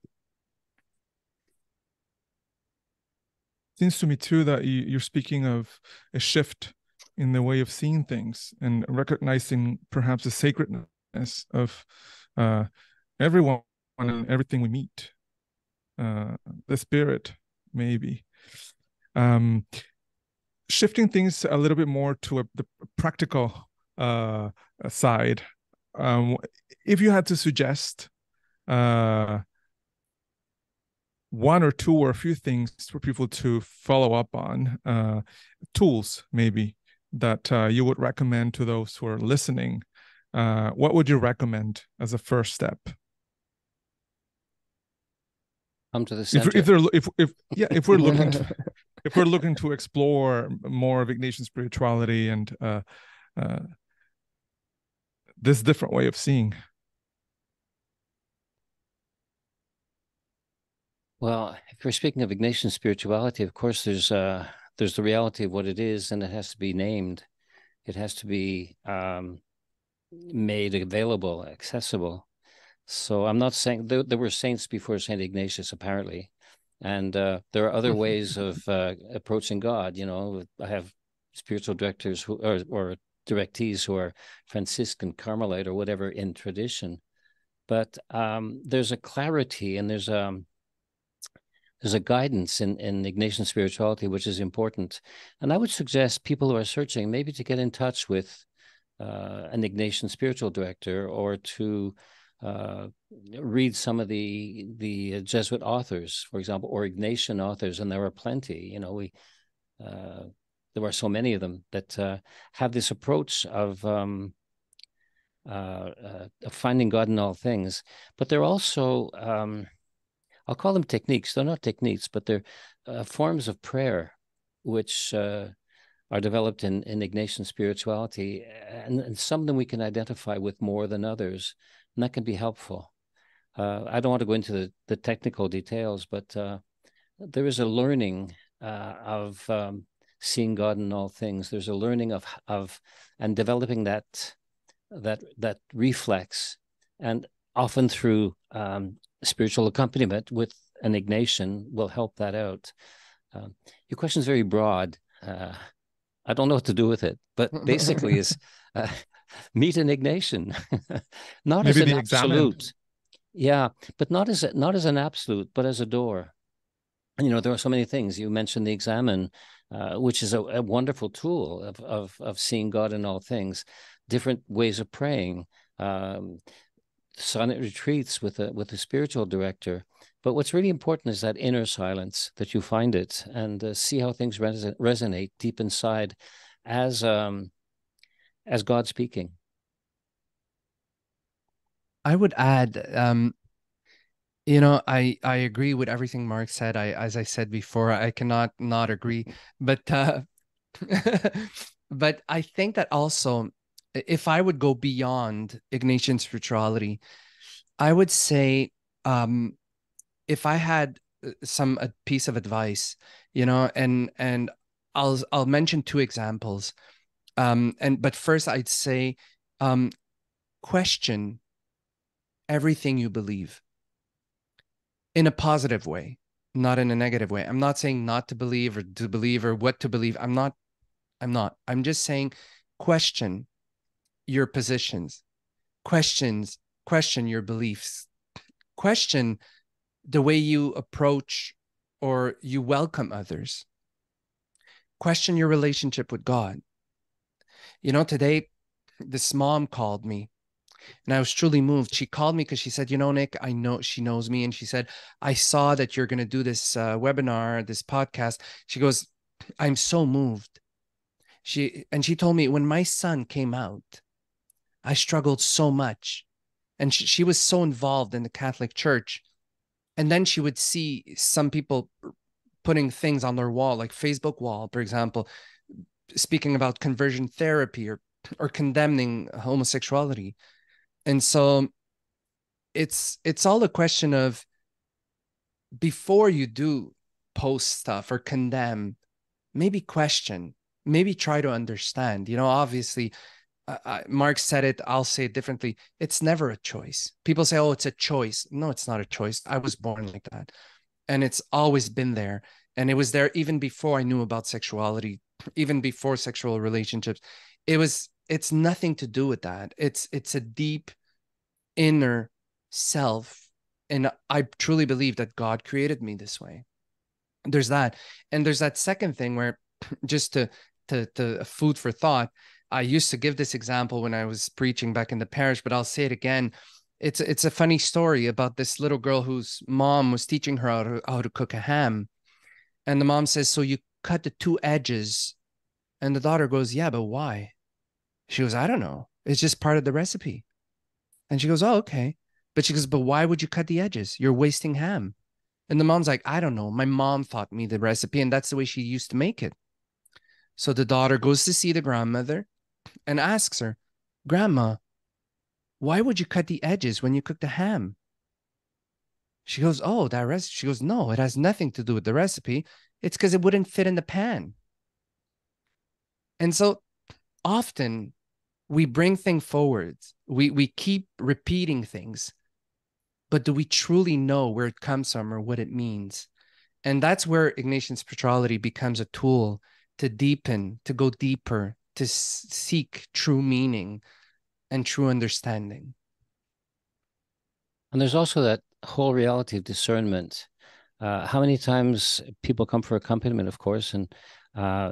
Seems to me too that you're speaking of a shift in the way of seeing things and recognizing perhaps the sacredness of everyone and everything we meet. The spirit, maybe. Shifting things a little bit more to the practical side. If you had to suggest one or two or a few things for people to follow up on, tools maybe that you would recommend to those who are listening, what would you recommend as a first step? Come to the center. If we're looking to if we're looking to explore more of Ignatian spirituality and this different way of seeing. Well, if we're speaking of Ignatian spirituality, of course, there's the reality of what it is, and it has to be named. It has to be made available, accessible. So I'm not saying there were saints before Saint Ignatius, apparently, and there are other ways of approaching God. You know, I have spiritual directors who or directees who are Franciscan, Carmelite, or whatever in tradition, but there's a clarity and there's a guidance in Ignatian spirituality, which is important. And I would suggest people who are searching maybe to get in touch with an Ignatian spiritual director, or to read some of the Jesuit authors, for example, or Ignatian authors, and there are plenty. You know, there are so many of them that have this approach of finding God in all things. But they're also I'll call them techniques. They're not techniques, but they're forms of prayer, which are developed in Ignatian spirituality, and some of them we can identify with more than others, and that can be helpful. I don't want to go into the technical details, but there is a learning of seeing God in all things. There's a learning of and developing that reflex. And often through spiritual accompaniment with an Ignatian will help that out. Your question is very broad. I don't know what to do with it, but basically is meet an Ignatian, not Maybe as an the absolute. Yeah, but not as an absolute, but as a door. And, there are so many things. You mentioned the examine, which is a wonderful tool of seeing God in all things, different ways of praying, silent retreats with a spiritual director. But what's really important is that inner silence, that you find it and see how things resonate deep inside as God speaking. I would add, I agree with everything Mark said. As I said before, I cannot not agree. But but I think that also, if I would go beyond Ignatian spirituality, I would say, if I had a piece of advice, and I'll mention two examples. But first I'd say, question everything you believe in a positive way, not in a negative way. I'm not saying not to believe or to believe or what to believe. I'm not. I'm just saying question your positions, question your beliefs, question the way you approach or you welcome others, question your relationship with God. Today, this mom called me and I was truly moved. She called me because she said, Nick, I know she knows me. And she said, I saw that you're going to do this webinar, this podcast. She goes, I'm so moved. She told me, when my son came out, I struggled so much. And she was so involved in the Catholic Church. And then she would see some people putting things on their wall, like Facebook wall, for example, speaking about conversion therapy or condemning homosexuality. And so it's all a question of, before you do post stuff or condemn, maybe question, maybe try to understand. Obviously, Mark said it, I'll say it differently. It's never a choice. People say, oh, it's a choice. No, it's not a choice. I was born like that. And it's always been there. And it was there even before I knew about sexuality, even before sexual relationships. It's nothing to do with that. It's a deep inner self. And I truly believe that God created me this way. There's that. And there's that second thing where, just to food for thought, I used to give this example when I was preaching back in the parish, but I'll say it again. It's a funny story about this little girl whose mom was teaching her how to cook a ham. And the mom says, so you cut the two edges. And the daughter goes, yeah, but why? She goes, I don't know. It's just part of the recipe. And she goes, oh, okay. But she goes, but why would you cut the edges? You're wasting ham. And the mom's like, I don't know. My mom taught me the recipe, and that's the way she used to make it. So the daughter goes to see the grandmother and asks her, Grandma, why would you cut the edges when you cook the ham? She goes, oh, that recipe. She goes, no, it has nothing to do with the recipe. It's because it wouldn't fit in the pan. And so often we bring things forward. We keep repeating things, but do we truly know where it comes from or what it means? And that's where Ignatian spirituality becomes a tool to deepen, to go deeper, to seek true meaning and true understanding. And there's also that whole reality of discernment. How many times people come for accompaniment, of course, and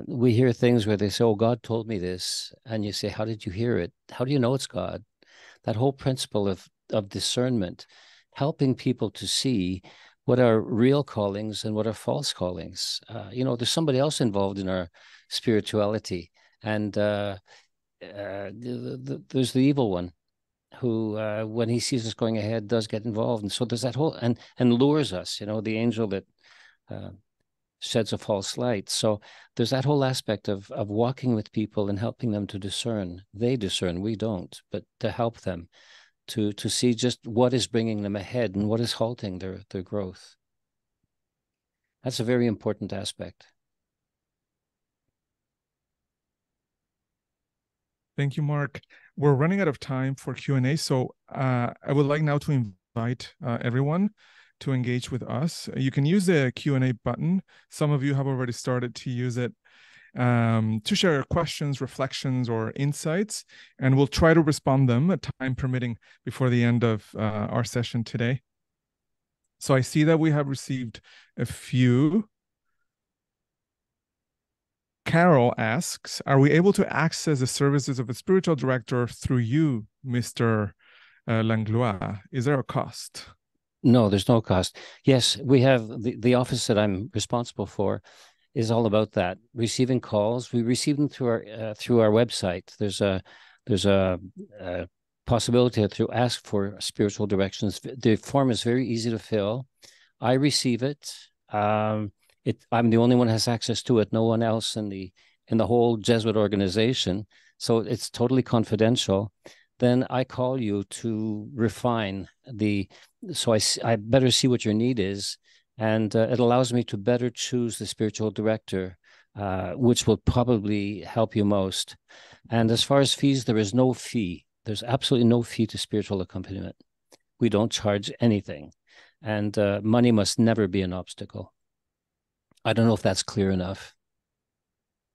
we hear things where they say, oh, God told me this. And you say, how did you hear it? How do you know it's God? That whole principle of discernment, helping people to see what are real callings and what are false callings. There's somebody else involved in our spirituality. And there's the evil one who, when he sees us going ahead, does get involved. And so there's that whole, and lures us, the angel that sheds a false light. So there's that whole aspect of walking with people and helping them to discern. They discern, we don't, but to help them to see just what is bringing them ahead and what is halting their growth. That's a very important aspect. Thank you, Mark. We're running out of time for Q&A, so I would like now to invite everyone to engage with us. You can use the Q&A button. Some of you have already started to use it to share questions, reflections, or insights, and we'll try to respond them, time permitting, before the end of our session today. So I see that we have received a few. Carol asks, are we able to access the services of a spiritual director through you, Mr. Langlois? Is there a cost? No, there's no cost. Yes, we have the office that I'm responsible for is all about that. Receiving calls, we receive them through our website. There's a possibility to ask for spiritual directions. The form is very easy to fill. I receive it. I'm the only one who has access to it. No one else in the whole Jesuit organization. So it's totally confidential. Then I call you to refine so I better see what your need is. And it allows me to better choose the spiritual director, which will probably help you most. And as far as fees, there is no fee. There's absolutely no fee to spiritual accompaniment. We don't charge anything. And money must never be an obstacle. I don't know if that's clear enough.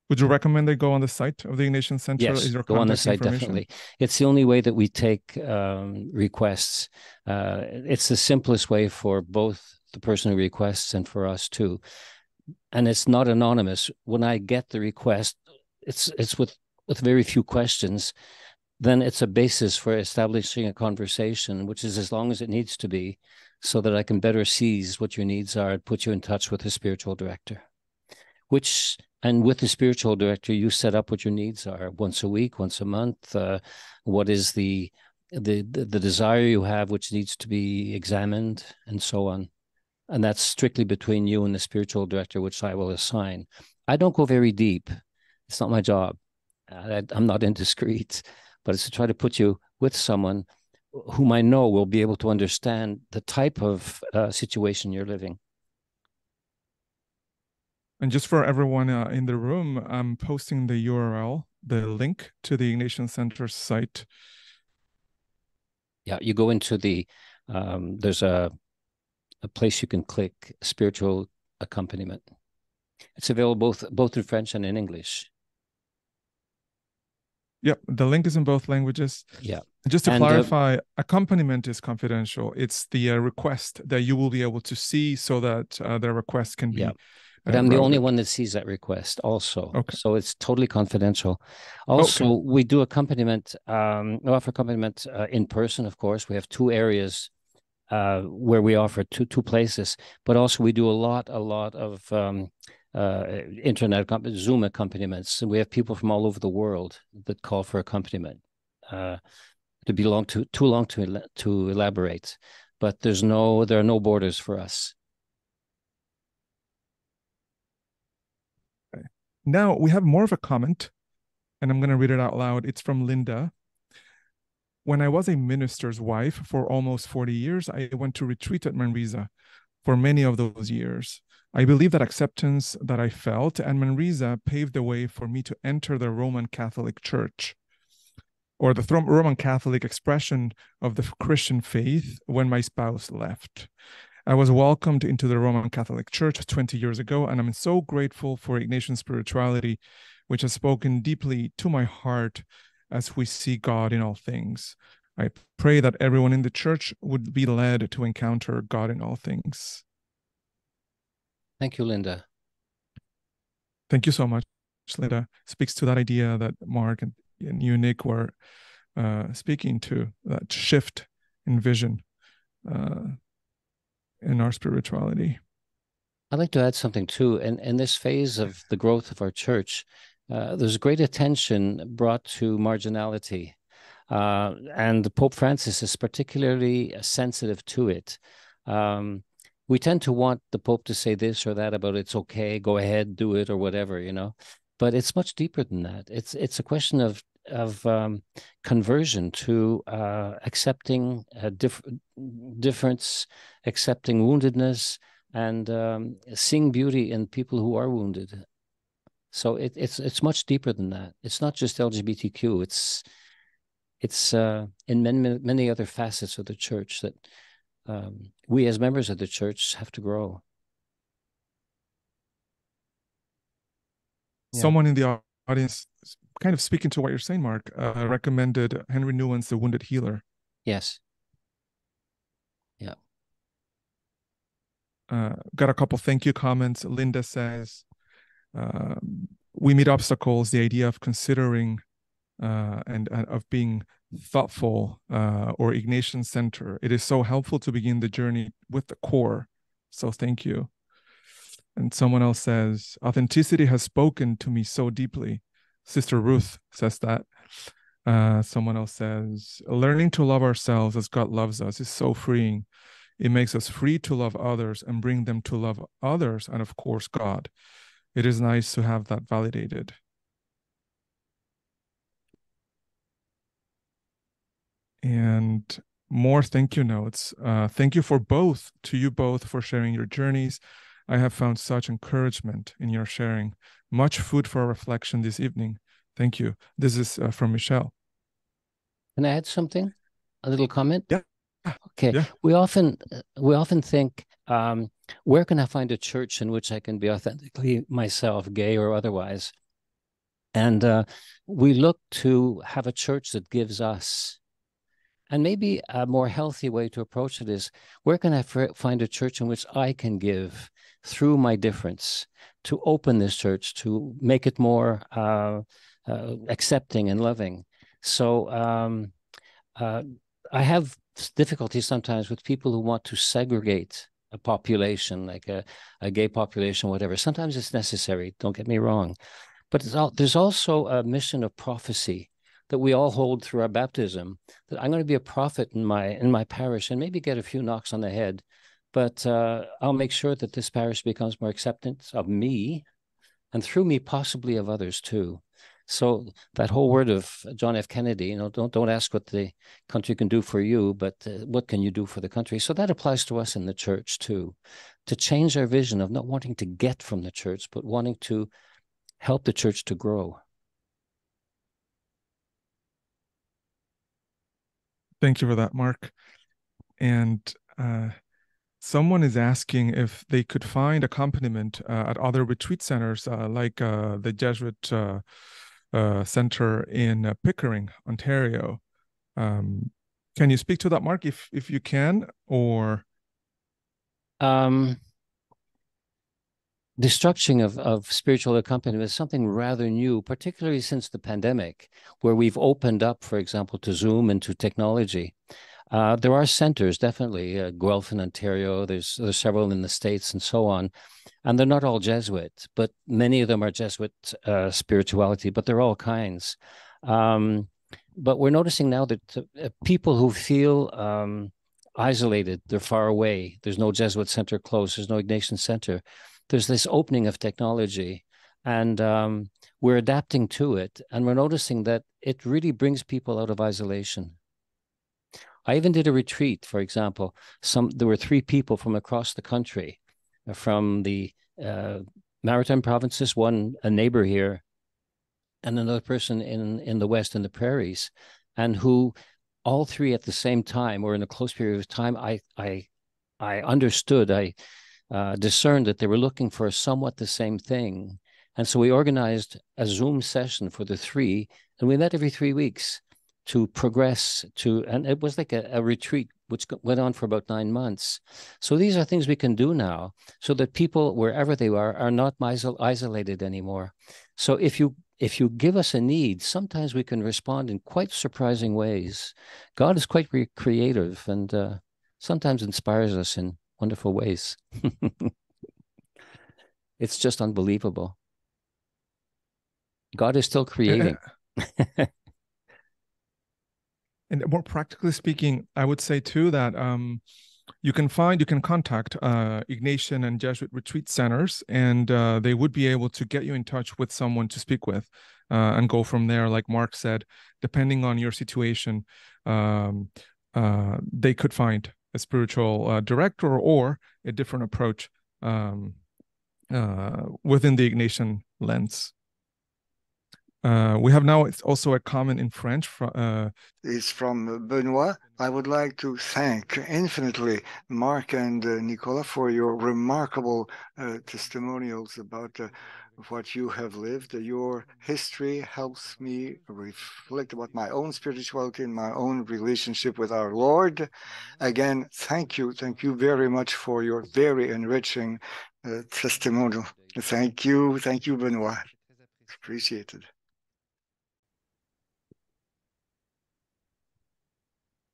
Would you recommend they go on the site of the Ignatian Center? Yes, is there go on the site, definitely. It's the only way that we take requests. It's the simplest way for both the person who requests and for us too. And it's not anonymous. When I get the request, it's with very few questions. Then it's a basis for establishing a conversation, which is as long as it needs to be, so that I can better seize what your needs are and put you in touch with a spiritual director. And with the spiritual director, you set up what your needs are once a week, once a month. What is the desire you have, which needs to be examined, and so on. And that's strictly between you and the spiritual director, which I will assign. I don't go very deep. It's not my job. I'm not indiscreet, but it's to try to put you with someone whom I know will be able to understand the type of situation you're living. And just for everyone in the room, I'm posting the URL, the link to the Ignatian Center site. Yeah, you go into there's a place you can click, spiritual accompaniment. It's available both in French and in English. Yep, the link is in both languages. Yeah. Just to clarify, accompaniment is confidential. It's the request that you will be able to see so that the request can be. Yeah. But I'm the only one that sees that request also. Okay. So it's totally confidential. Also, we do accompaniment, we offer accompaniment in person, of course. We have 2 areas where we offer two places, but also we do a lot of internet Zoom accompaniments. And we have people from all over the world that call for accompaniment. To be too long to elaborate, but there are no borders for us. Okay. Now we have more of a comment, and I'm going to read it out loud. It's from Linda. When I was a minister's wife for almost 40 years, I went to retreat at Manresa for many of those years. I believe that acceptance that I felt and Manresa paved the way for me to enter the Roman Catholic Church, or the Roman Catholic expression of the Christian faith, when my spouse left. I was welcomed into the Roman Catholic Church 20 years ago, and I'm so grateful for Ignatian spirituality, which has spoken deeply to my heart as we see God in all things. I pray that everyone in the church would be led to encounter God in all things. Thank you, Linda. Thank you so much, Linda. Speaks to that idea that Mark and you, Nick, were speaking to, that shift in vision in our spirituality. I'd like to add something too. In this phase of the growth of our church, there's great attention brought to marginality. And Pope Francis is particularly sensitive to it. We tend to want the Pope to say this or that about it's okay, go ahead, do it, or whatever, But it's much deeper than that. It's a question of conversion to accepting difference, accepting woundedness, and seeing beauty in people who are wounded. So it's much deeper than that. It's not just LGBTQ. It's in many other facets of the church that we as members of the church have to grow. Someone in the audience, kind of speaking to what you're saying, Mark, recommended Henry Nouwen's The Wounded Healer. Yes. Yeah. Got a couple thank you comments. Linda says, we meet obstacles, the idea of considering and of being thoughtful or Ignatian center. It is so helpful to begin the journey with the core. So thank you. And someone else says, authenticity has spoken to me so deeply. Sister Ruth says that. Someone else says, learning to love ourselves as God loves us is so freeing. It makes us free to love others and bring them to love others and, of course, God. It is nice to have that validated. And more thank you notes. Thank you to you both for sharing your journeys. I have found such encouragement in your sharing. Much food for reflection this evening. Thank you. This is from Michelle. Can I add something? A little comment? Yeah. Okay. Yeah. We often think, where can I find a church in which I can be authentically myself, gay or otherwise? And we look to have a church that gives us. And maybe a more healthy way to approach it is, where can I find a church in which I can give through my difference, to open this church, to make it more accepting and loving? So I have difficulty sometimes with people who want to segregate a population, like a gay population, whatever. Sometimes it's necessary, don't get me wrong. But there's also a mission of prophecy that we all hold through our baptism, that I'm going to be a prophet in my parish and maybe get a few knocks on the head, but I'll make sure that this parish becomes more acceptance of me, and through me possibly of others too. So that whole word of John F. Kennedy, don't ask what the country can do for you, but what can you do for the country? So that applies to us in the church too, to change our vision of not wanting to get from the church, but wanting to help the church to grow. Thank you for that, Mark. And someone is asking if they could find accompaniment at other retreat centers, like the Jesuit Center in Pickering, Ontario. Can you speak to that, Mark, if you can, or? The structuring of spiritual accompaniment is something rather new, particularly since the pandemic, where we've opened up, for example, to Zoom and to technology. There are centers, definitely, Guelph in Ontario, there's several in the States and so on, and they're not all Jesuit, but many of them are Jesuit spirituality, but they're all kinds. But we're noticing now that people who feel isolated, they're far away, there's no Jesuit center close, there's no Ignatian center, there's this opening of technology, and we're adapting to it, and we're noticing that it really brings people out of isolation. I even did a retreat, for example. There were 3 people from across the country, from the Maritime provinces, a neighbor here, and another person in the West, in the prairies, and who all 3 at the same time, or in a close period of time, I understood, I discerned that they were looking for somewhat the same thing. And so we organized a Zoom session for the 3, and we met every 3 weeks to progress and it was like a retreat, which went on for about 9 months. So these are things we can do now, so that people, wherever they are not isolated anymore. So if you give us a need, sometimes we can respond in quite surprising ways. God is quite creative, and sometimes inspires us in wonderful ways. It's just unbelievable. God is still creating. And more practically speaking, I would say too that you can contact Ignatian and Jesuit retreat centers, and they would be able to get you in touch with someone to speak with, and go from there. Like Mark said, depending on your situation, they could find a spiritual director or a different approach within the Ignatian lens. We have now also a comment in French is from Benoit. I would like to thank infinitely Mark and Nicola for your remarkable testimonials about what you have lived. Your history helps me reflect about my own spirituality and my own relationship with our Lord. Again, thank you. Thank you very much for your very enriching testimonial. Thank you. Thank you, Benoit. Appreciated.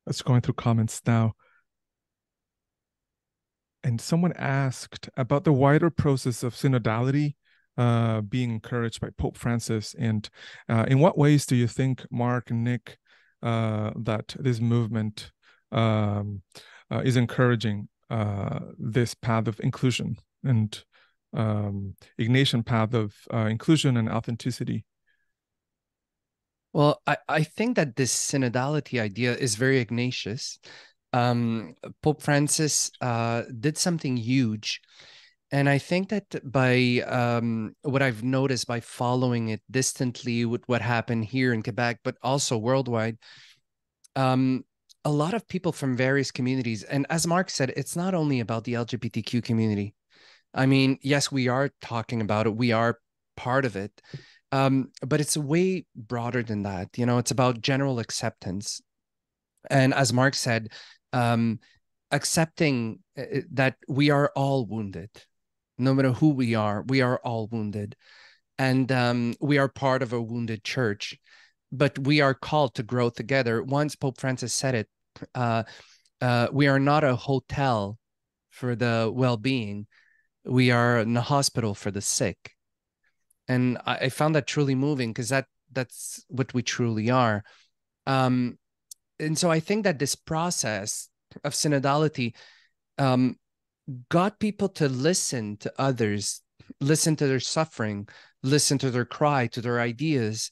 Let's going through comments now. And someone asked about the wider process of synodality being encouraged by Pope Francis. And in what ways do you think, Mark and Nick, that this movement is encouraging this path of inclusion and Ignatian path of inclusion and authenticity? Well, I think that this synodality idea is very Ignatius. Pope Francis did something huge. And I think that by what I've noticed by following it distantly with what happened here in Quebec, but also worldwide, a lot of people from various communities, and as Mark said, it's not only about the LGBTQ community. I mean, yes, we are talking about it. We are part of it. But it's way broader than that. You know, it's about general acceptance. And as Mark said, accepting that we are all wounded. No matter who we are all wounded. And we are part of a wounded church. But we are called to grow together. Once Pope Francis said it, we are not a hotel for the well-being. We are in a hospital for the sick. And I found that truly moving because that's what we truly are. And so I think that this process of synodality got people to listen to others, listen to their suffering, listen to their cry, to their ideas,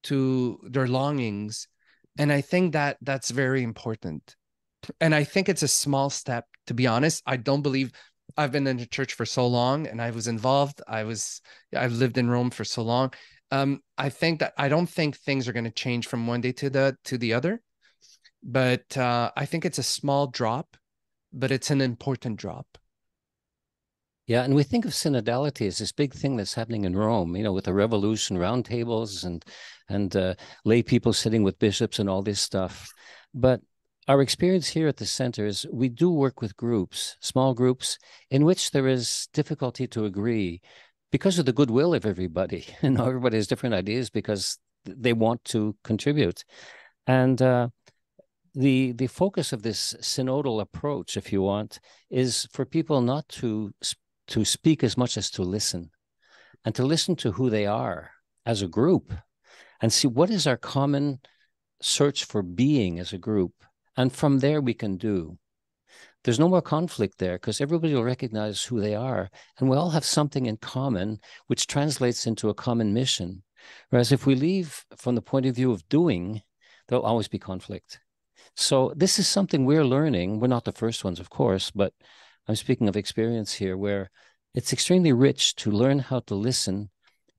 to their longings. And I think that that's very important. And I think it's a small step, to be honest. I don't believe I've been in the church for so long and I was involved. I've lived in Rome for so long. I don't think things are going to change from one day to the other, but I think it's a small drop, but it's an important drop. Yeah, and we think of synodality as this big thing that's happening in Rome, you know, with the revolution, roundtables, and lay people sitting with bishops and all this stuff. But our experience here at the center is we do work with groups, small groups, in which there is difficulty to agree because of the goodwill of everybody. You know, everybody has different ideas because they want to contribute. And the focus of this synodal approach, if you want, is for people not to speak as much as to listen, and to listen to who they are as a group and see what is our common search for being as a group. And from there we can do. There's no more conflict there because everybody will recognize who they are. And we all have something in common, which translates into a common mission. Whereas if we leave from the point of view of doing, there'll always be conflict. So this is something we're learning. We're not the first ones, of course, but I'm speaking of experience here where it's extremely rich to learn how to listen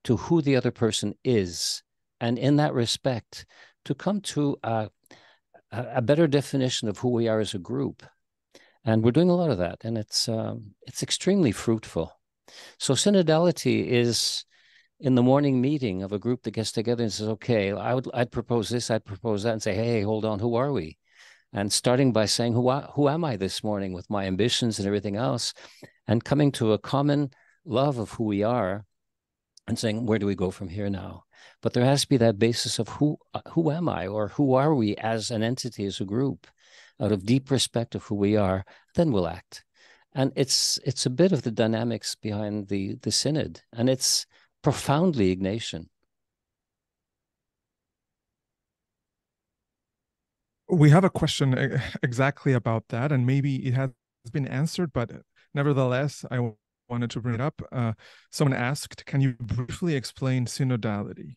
to who the other person is. And in that respect, to come to a better definition of who we are as a group. And we're doing a lot of that. And it's extremely fruitful. So synodality is in the morning meeting of a group that gets together and says, okay, I'd propose this, I'd propose that, and say, hey, hold on, who are we? And starting by saying, who am I this morning with my ambitions and everything else, and coming to a common love of who we are and saying, where do we go from here now? But there has to be that basis of who am I, or who are we as an entity, as a group, out of deep respect of who we are, then we'll act. And it's a bit of the dynamics behind the synod, and it's profoundly Ignatian. We have a question exactly about that, and maybe it has been answered, but nevertheless, I wanted to bring it up. Someone asked, can you briefly explain synodality?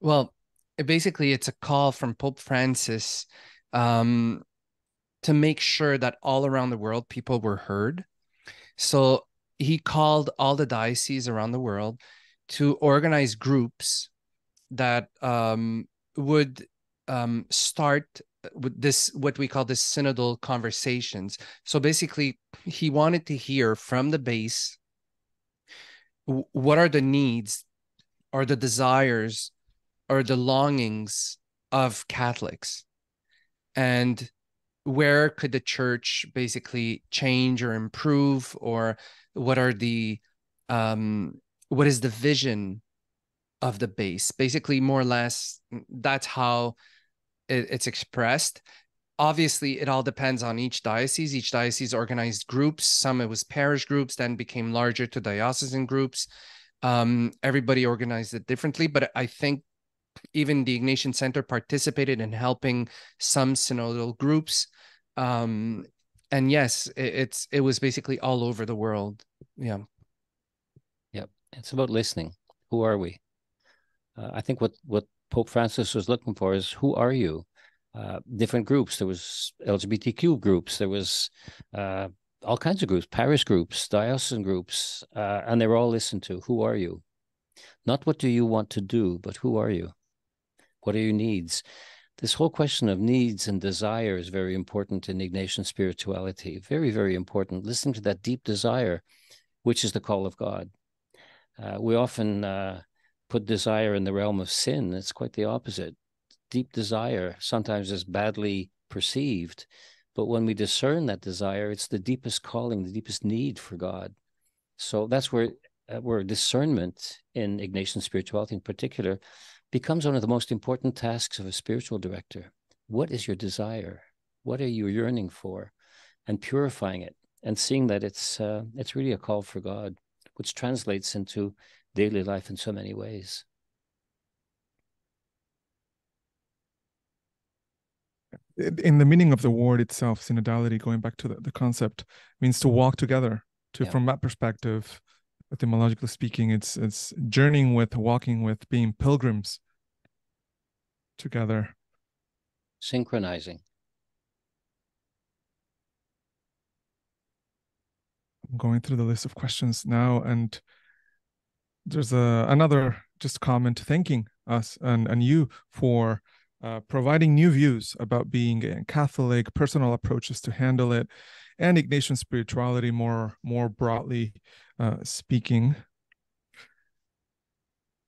Well, basically, it's a call from Pope Francis to make sure that all around the world, people were heard. So he called all the dioceses around the world to organize groups that would start with this, what we call the synodal conversations. So basically, he wanted to hear from the base what are the needs or the desires or the longings of Catholics, and where could the church basically change or improve, or what are the what is the vision of the base? Basically, more or less, that's how it's expressed. Obviously, it all depends on each diocese. Each diocese organized groups. Some it was parish groups, then became larger to diocesan groups. Everybody organized it differently, but I think even the Ignatian Center participated in helping some synodal groups. And yes, it was basically all over the world. Yeah. Yep. It's about listening. Who are we? I think what Pope Francis was looking for is, who are you? Different groups. There was LGBTQ groups. There was all kinds of groups, parish groups, diocesan groups, and they were all listened to. Who are you? Not what do you want to do, but who are you? What are your needs? This whole question of needs and desire is very important in Ignatian spirituality. Very, very important. Listening to that deep desire, which is the call of God. We often put desire in the realm of sin. It's quite the opposite. Deep desire sometimes is badly perceived, but when we discern that desire, it's the deepest calling, the deepest need for God. So that's where discernment in Ignatian spirituality in particular becomes one of the most important tasks of a spiritual director. What is your desire? What are you yearning for? And purifying it and seeing that it's really a call for God, which translates into daily life in so many ways. In the meaning of the word itself, synodality, going back to the concept, means to walk together. From that perspective, etymologically speaking, it's journeying with, walking with, being pilgrims together. Synchronizing. I'm going through the list of questions now, and there's another just comment thanking us and you for providing new views about being a Catholic, personal approaches to handle it, and Ignatian spirituality more broadly speaking.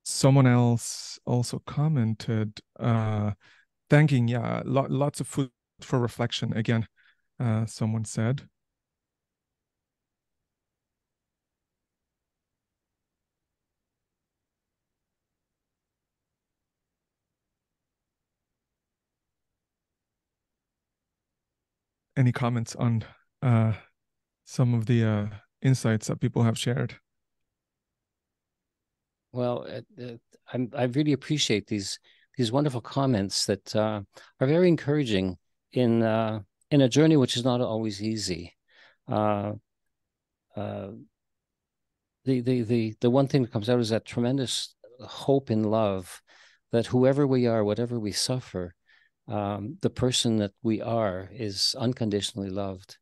Someone else also commented, thanking, lots of food for reflection. Again, someone said. Any comments on some of the insights that people have shared? Well, I really appreciate these wonderful comments that are very encouraging in a journey which is not always easy. The one thing that comes out is that tremendous hope in love, that whoever we are, whatever we suffer, the person that we are is unconditionally loved.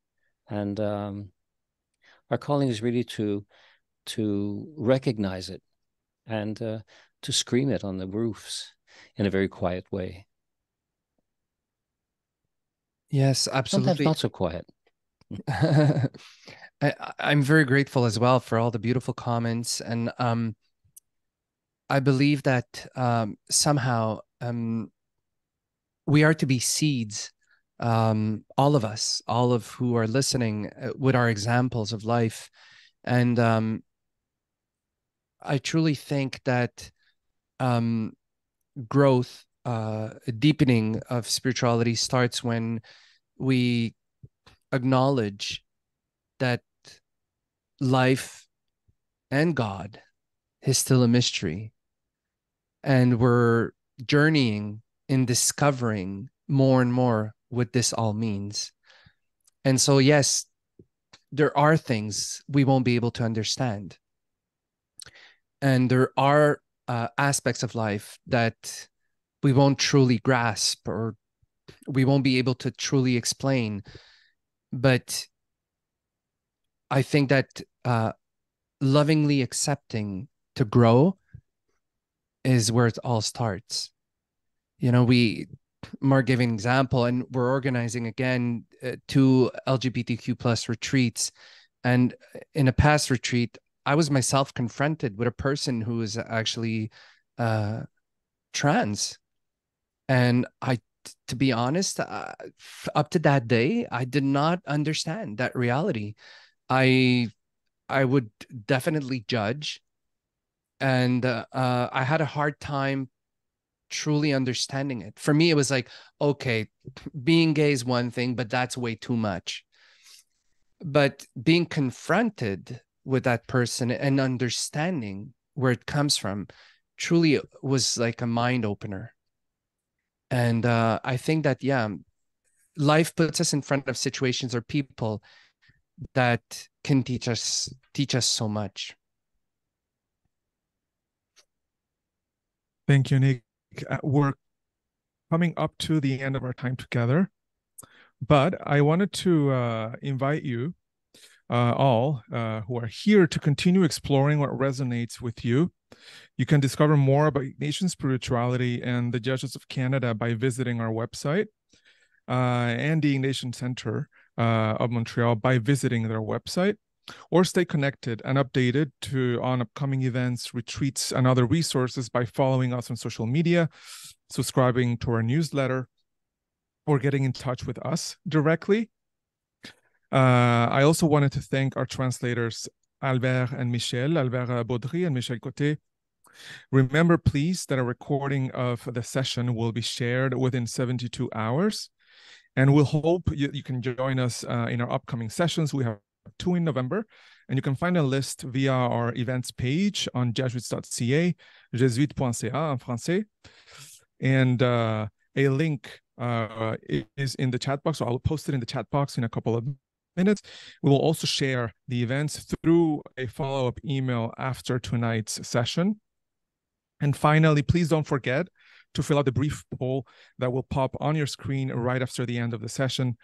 And our calling is really to recognize it and to scream it on the roofs in a very quiet way. Yes, absolutely. Sometimes not so quiet. I'm very grateful as well for all the beautiful comments. And I believe that somehow we are to be seeds, all of us, all of who are listening, with our examples of life. And I truly think that growth, deepening of spirituality starts when we acknowledge that life and God is still a mystery, and we're journeying in discovering more and more what this all means. And so, yes, there are things we won't be able to understand, and there are aspects of life that we won't truly grasp, or we won't be able to truly explain. But I think that lovingly accepting to grow is where it all starts. Mark gave an example, and we're organizing again 2 LGBTQ plus retreats. And in a past retreat, I was myself confronted with a person who is actually trans. And to be honest, up to that day, I did not understand that reality. I would definitely judge, and I had a hard time truly understanding it. For me, it was like, okay, being gay is one thing, but that's way too much. But being confronted with that person and understanding where it comes from truly was like a mind opener. And I think that, yeah, life puts us in front of situations or people that can teach us so much. Thank you, Nick. We're coming up to the end of our time together, but I wanted to invite you all who are here to continue exploring what resonates with you. You can discover more about Ignatian spirituality and the Jesuits of Canada by visiting our website, and the Ignatian Center of Montreal by visiting their website, or stay connected and updated on upcoming events, retreats, and other resources by following us on social media, subscribing to our newsletter, or getting in touch with us directly. I also wanted to thank our translators, Albert Baudry and Michel Côté. Remember, please, that a recording of the session will be shared within 72 hours. And we'll hope you can join us in our upcoming sessions. We have 2 in November, and you can find a list via our events page on jesuits.ca, jesuit.ca en français. And a link is in the chat box, so I'll post it in the chat box in a couple of minutes. We will also share the events through a follow-up email after tonight's session. And finally, please don't forget to fill out the brief poll that will pop on your screen right after the end of the session.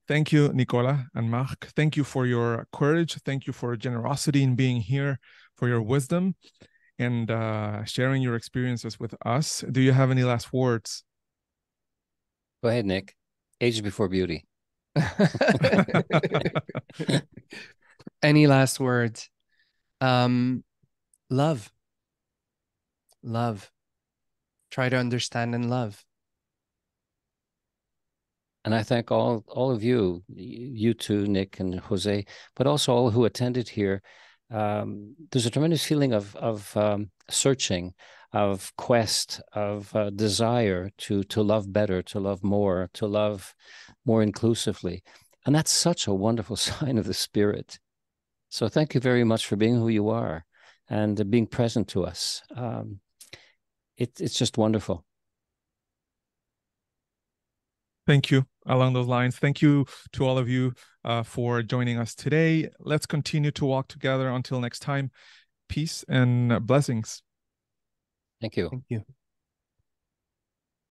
Thank you, Nicola and Mark. Thank you for your courage. Thank you for your generosity in being here, for your wisdom, and sharing your experiences with us. Do you have any last words? Go ahead, Nick. Age before beauty. Any last words? Love. Try to understand and love. And I thank all of you, you two, Nick and Jose, but also all who attended here. There's a tremendous feeling of searching, of quest, of desire to love better, to love more inclusively. And that's such a wonderful sign of the Spirit. So thank you very much for being who you are and being present to us. It's just wonderful. Thank you. Along those lines, thank you to all of you for joining us today. Let's continue to walk together until next time. Peace and blessings. Thank you. Thank you.